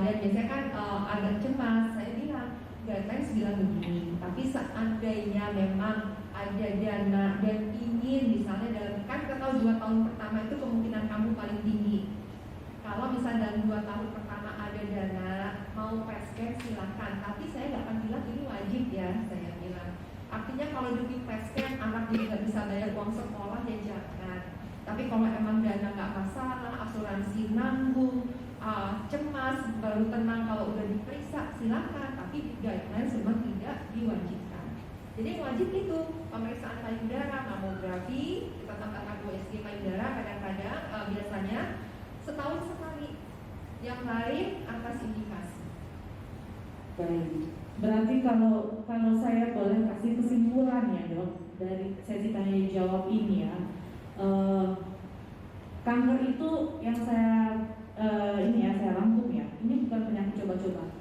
dan biasanya kan agak cemas, saya bilang guidelines bilang begini, tapi seandainya memang ada dana dan ingin misalnya dalam, kan kita tahu 2 tahun pertama itu kemungkinan kamu paling tinggi. Kalau misalnya dalam 2 tahun pertama ada dana, mau PESCAN silahkan, tapi saya nggak akan bilang ini wajib ya, saya bilang. Artinya kalau demi PESCAN anak juga bisa bayar uang sekolah ya jangan. Tapi kalau emang dana nggak masalah, asuransi nanggung, cemas, baru tenang kalau udah diperiksa silakan, tapi guidelines memang tidak diwajibkan. Jadi yang wajib itu pemeriksaan payudara, mamografi, kita tambahkan USG payudara kadang-kadang biasanya setahun sekali. Yang lain atas indikasi. Baik. Berarti kalau saya boleh kasih kesimpulan ya dok dari sesi tanya jawab ini ya, kanker itu yang saya saya rangkum ya, ini bukan penyakit coba-coba,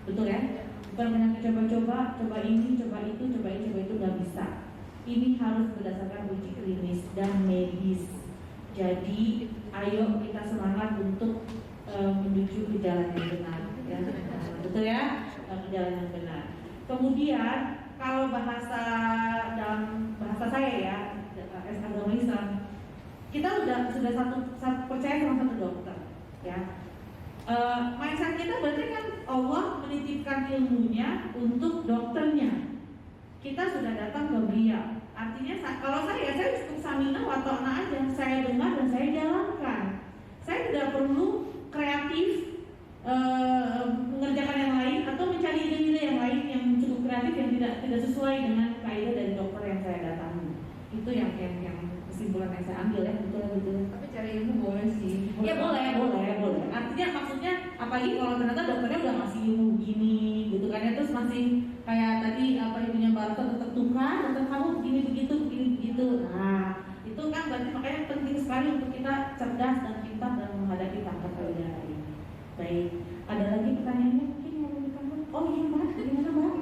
betul ya? Bukan penyakit coba-coba, coba ini, coba itu nggak bisa. Ini harus berdasarkan uji klinis dan medis. Jadi ayo kita semangat untuk menuju ke jalan yang benar, ya. Betul ya? Ke jalan yang benar. Kemudian kalau dalam bahasa saya ya, as agamisa, kita sudah satu percaya sama satu dokter, ya. Mindset kita berarti kan Allah menitipkan ilmunya untuk dokternya. Kita sudah datang ke beliau. Artinya kalau saya cukup samina wa ta'na aja, saya dengar dan saya jalankan. Saya tidak perlu kreatif mengerjakan yang lain atau mencari ide-ide yang lain yang cukup kreatif yang tidak sesuai dengan kaidah dari dokter yang saya datangi. Itu yang kesimpulan yang saya ambil ya, betul. Tapi cari ilmu boleh sih. Ya boleh. Artinya maksudnya apalagi kalau ternyata dokternya udah ngasih ilmu begini gitu kan ya, terus masih kayak tadi ibunya Mbak tetap tukar, dokter kamu begini begitu. Nah, itu kan berarti makanya penting sekali untuk kita cerdas dan pintar dalam menghadapi kanker payudara ini. Baik, ada lagi pertanyaannya mungkin yang mau ditanya? Oh iya Mbak, gimana Mbak?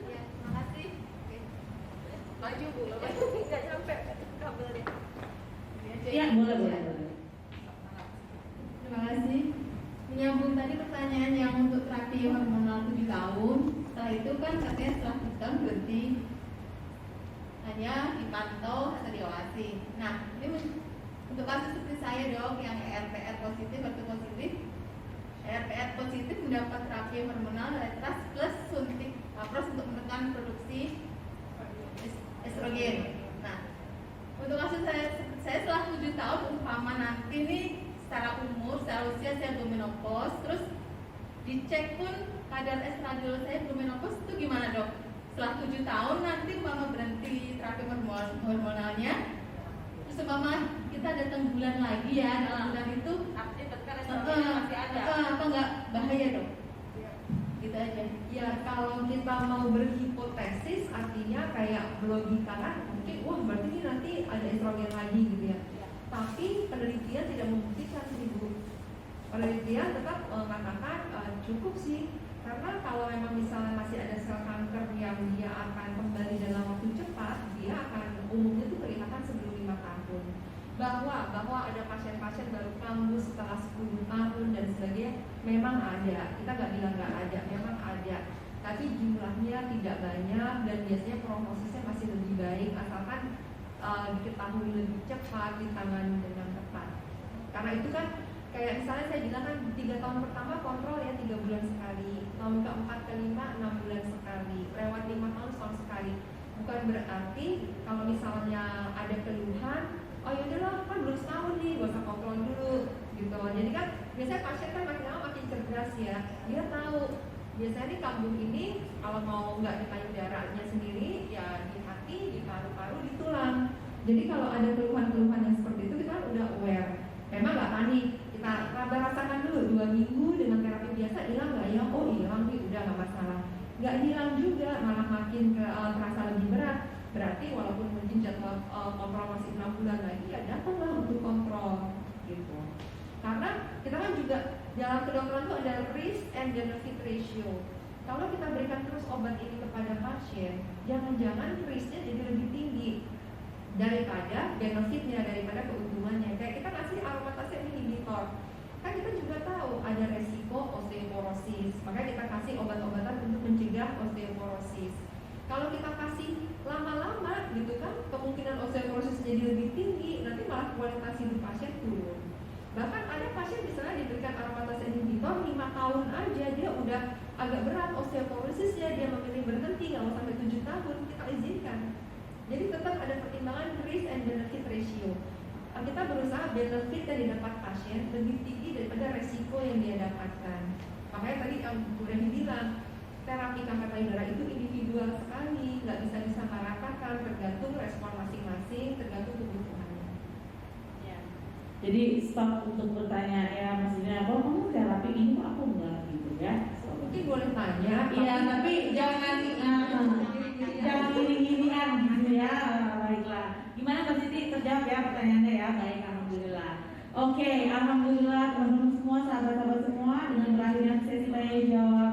Ya, makasih. Oke. Maju Bu, nggak nyampe kabelnya. Iya, boleh. Terima kasih. Menyambung tadi pertanyaan yang untuk terapi hormonal 7 tahun, setelah itu kan katanya setelah 7 tahun berhenti, hanya dipantau atau diawasi. Nah, ini untuk kasus seperti saya dok yang ERPR positif atau positif, ERPR positif mendapat terapi hormonal retras plus suntik apros untuk menekan produksi estrogen. Nah, untuk kasus saya setelah 7 tahun umpama nanti nih secara umur, secara usia saya belum menopause, terus dicek pun kadar estradiol saya belum menopause, itu gimana dok? Setelah 7 tahun nanti umpama berhenti terapi hormonalnya, terus umpama kita datang bulan lagi ya, dalam bulan itu Artinya kan estrogennya masih ada. apa nggak bahaya dok? Gitu aja. Ya kalau kita mau berhipotesis artinya kayak logika kan mungkin wah berarti ini nanti ada estrogen lagi gitu ya. Tapi penelitian tidak membuktikan sih Bu. Penelitian tetap mengatakan cukup sih, karena kalau memang misalnya masih ada sel kanker yang dia akan kembali dalam waktu cepat, dia akan umumnya itu kelihatan sebelum 5 tahun. Bahwa ada pasien-pasien baru kambuh setelah 10 tahun dan sebagainya, memang ada. Kita nggak bilang nggak ada, memang ada. Tapi jumlahnya tidak banyak dan biasanya prognosisnya masih lebih baik asalkan diketahui lebih cepat, ditangani dengan tepat. Karena itu kan kayak misalnya saya bilang kan 3 tahun pertama kontrol ya 3 bulan sekali, tahun keempat kelima 6 bulan sekali, lewat 5 tahun setahun sekali. Bukan berarti kalau misalnya ada keluhan, oh yaudahlah kan belum setahun nih, gak usah kontrol dulu gitu. Jadi kan biasanya pasien kan makin lama makin cerdas ya, dia tahu biasanya nih kambuh ini kalau mau nggak di payudaranya sendiri ya di hati, di paru-paru, di tulang. Jadi kalau ada keluhan-keluhan yang seperti itu kita kan udah aware. Memang nggak panik, kita rasakan dulu 2 minggu dengan terapi biasa hilang nggak ya? Oh hilang nih, udah nggak masalah. Nggak hilang juga, malah makin terasa lebih berat. Berarti walaupun mungkin jadwal kontrol masih 6 bulan lagi ya datanglah untuk kontrol gitu. Karena kita kan juga dalam kedokteran itu ada risk and benefit ratio. Kalau kita berikan terus obat ini kepada pasien, jangan-jangan risknya jadi lebih tinggi daripada benefitnya, daripada keuntungannya. Kayak kita kasih aromatase inhibitor, kan kita juga tahu ada resiko osteoporosis, maka kita kasih obat-obatan untuk mencegah terhadap osteoporosis. Kalau kita kasih lama-lama gitu kan, kemungkinan osteoporosis jadi lebih tinggi, nanti malah kualitas hidup pasien turun. Bahkan ada pasien misalnya diberikan aromatase inhibitor 5 tahun aja dia udah agak berat osteoporosisnya, dia memilih berhenti nggak mau sampai 7 tahun, kita izinkan. Jadi tetap ada pertimbangan risk and benefit ratio. Kita berusaha benefit yang didapat pasien lebih tinggi daripada resiko yang dia dapatkan. Makanya tadi yang Bu Remi bilang, terapi kanker payudara itu individual sekali, nggak bisa disamaratakan, tergantung respon masing-masing, tergantung kebutuhannya. Ya. Jadi stop untuk bertanya ya maksudnya apa kamu terapi ini kok aku enggak gitu ya. Stop. Mungkin boleh tanya, Iya tapi jangan jangan gini-ginian gitu ya. Baiklah. Gimana Mbak Siti terjawab ya pertanyaannya ya. Baik, alhamdulillah. Oke, alhamdulillah teman-teman semua, sahabat-sahabat semua, dengan berakhirnya sesi tanya jawab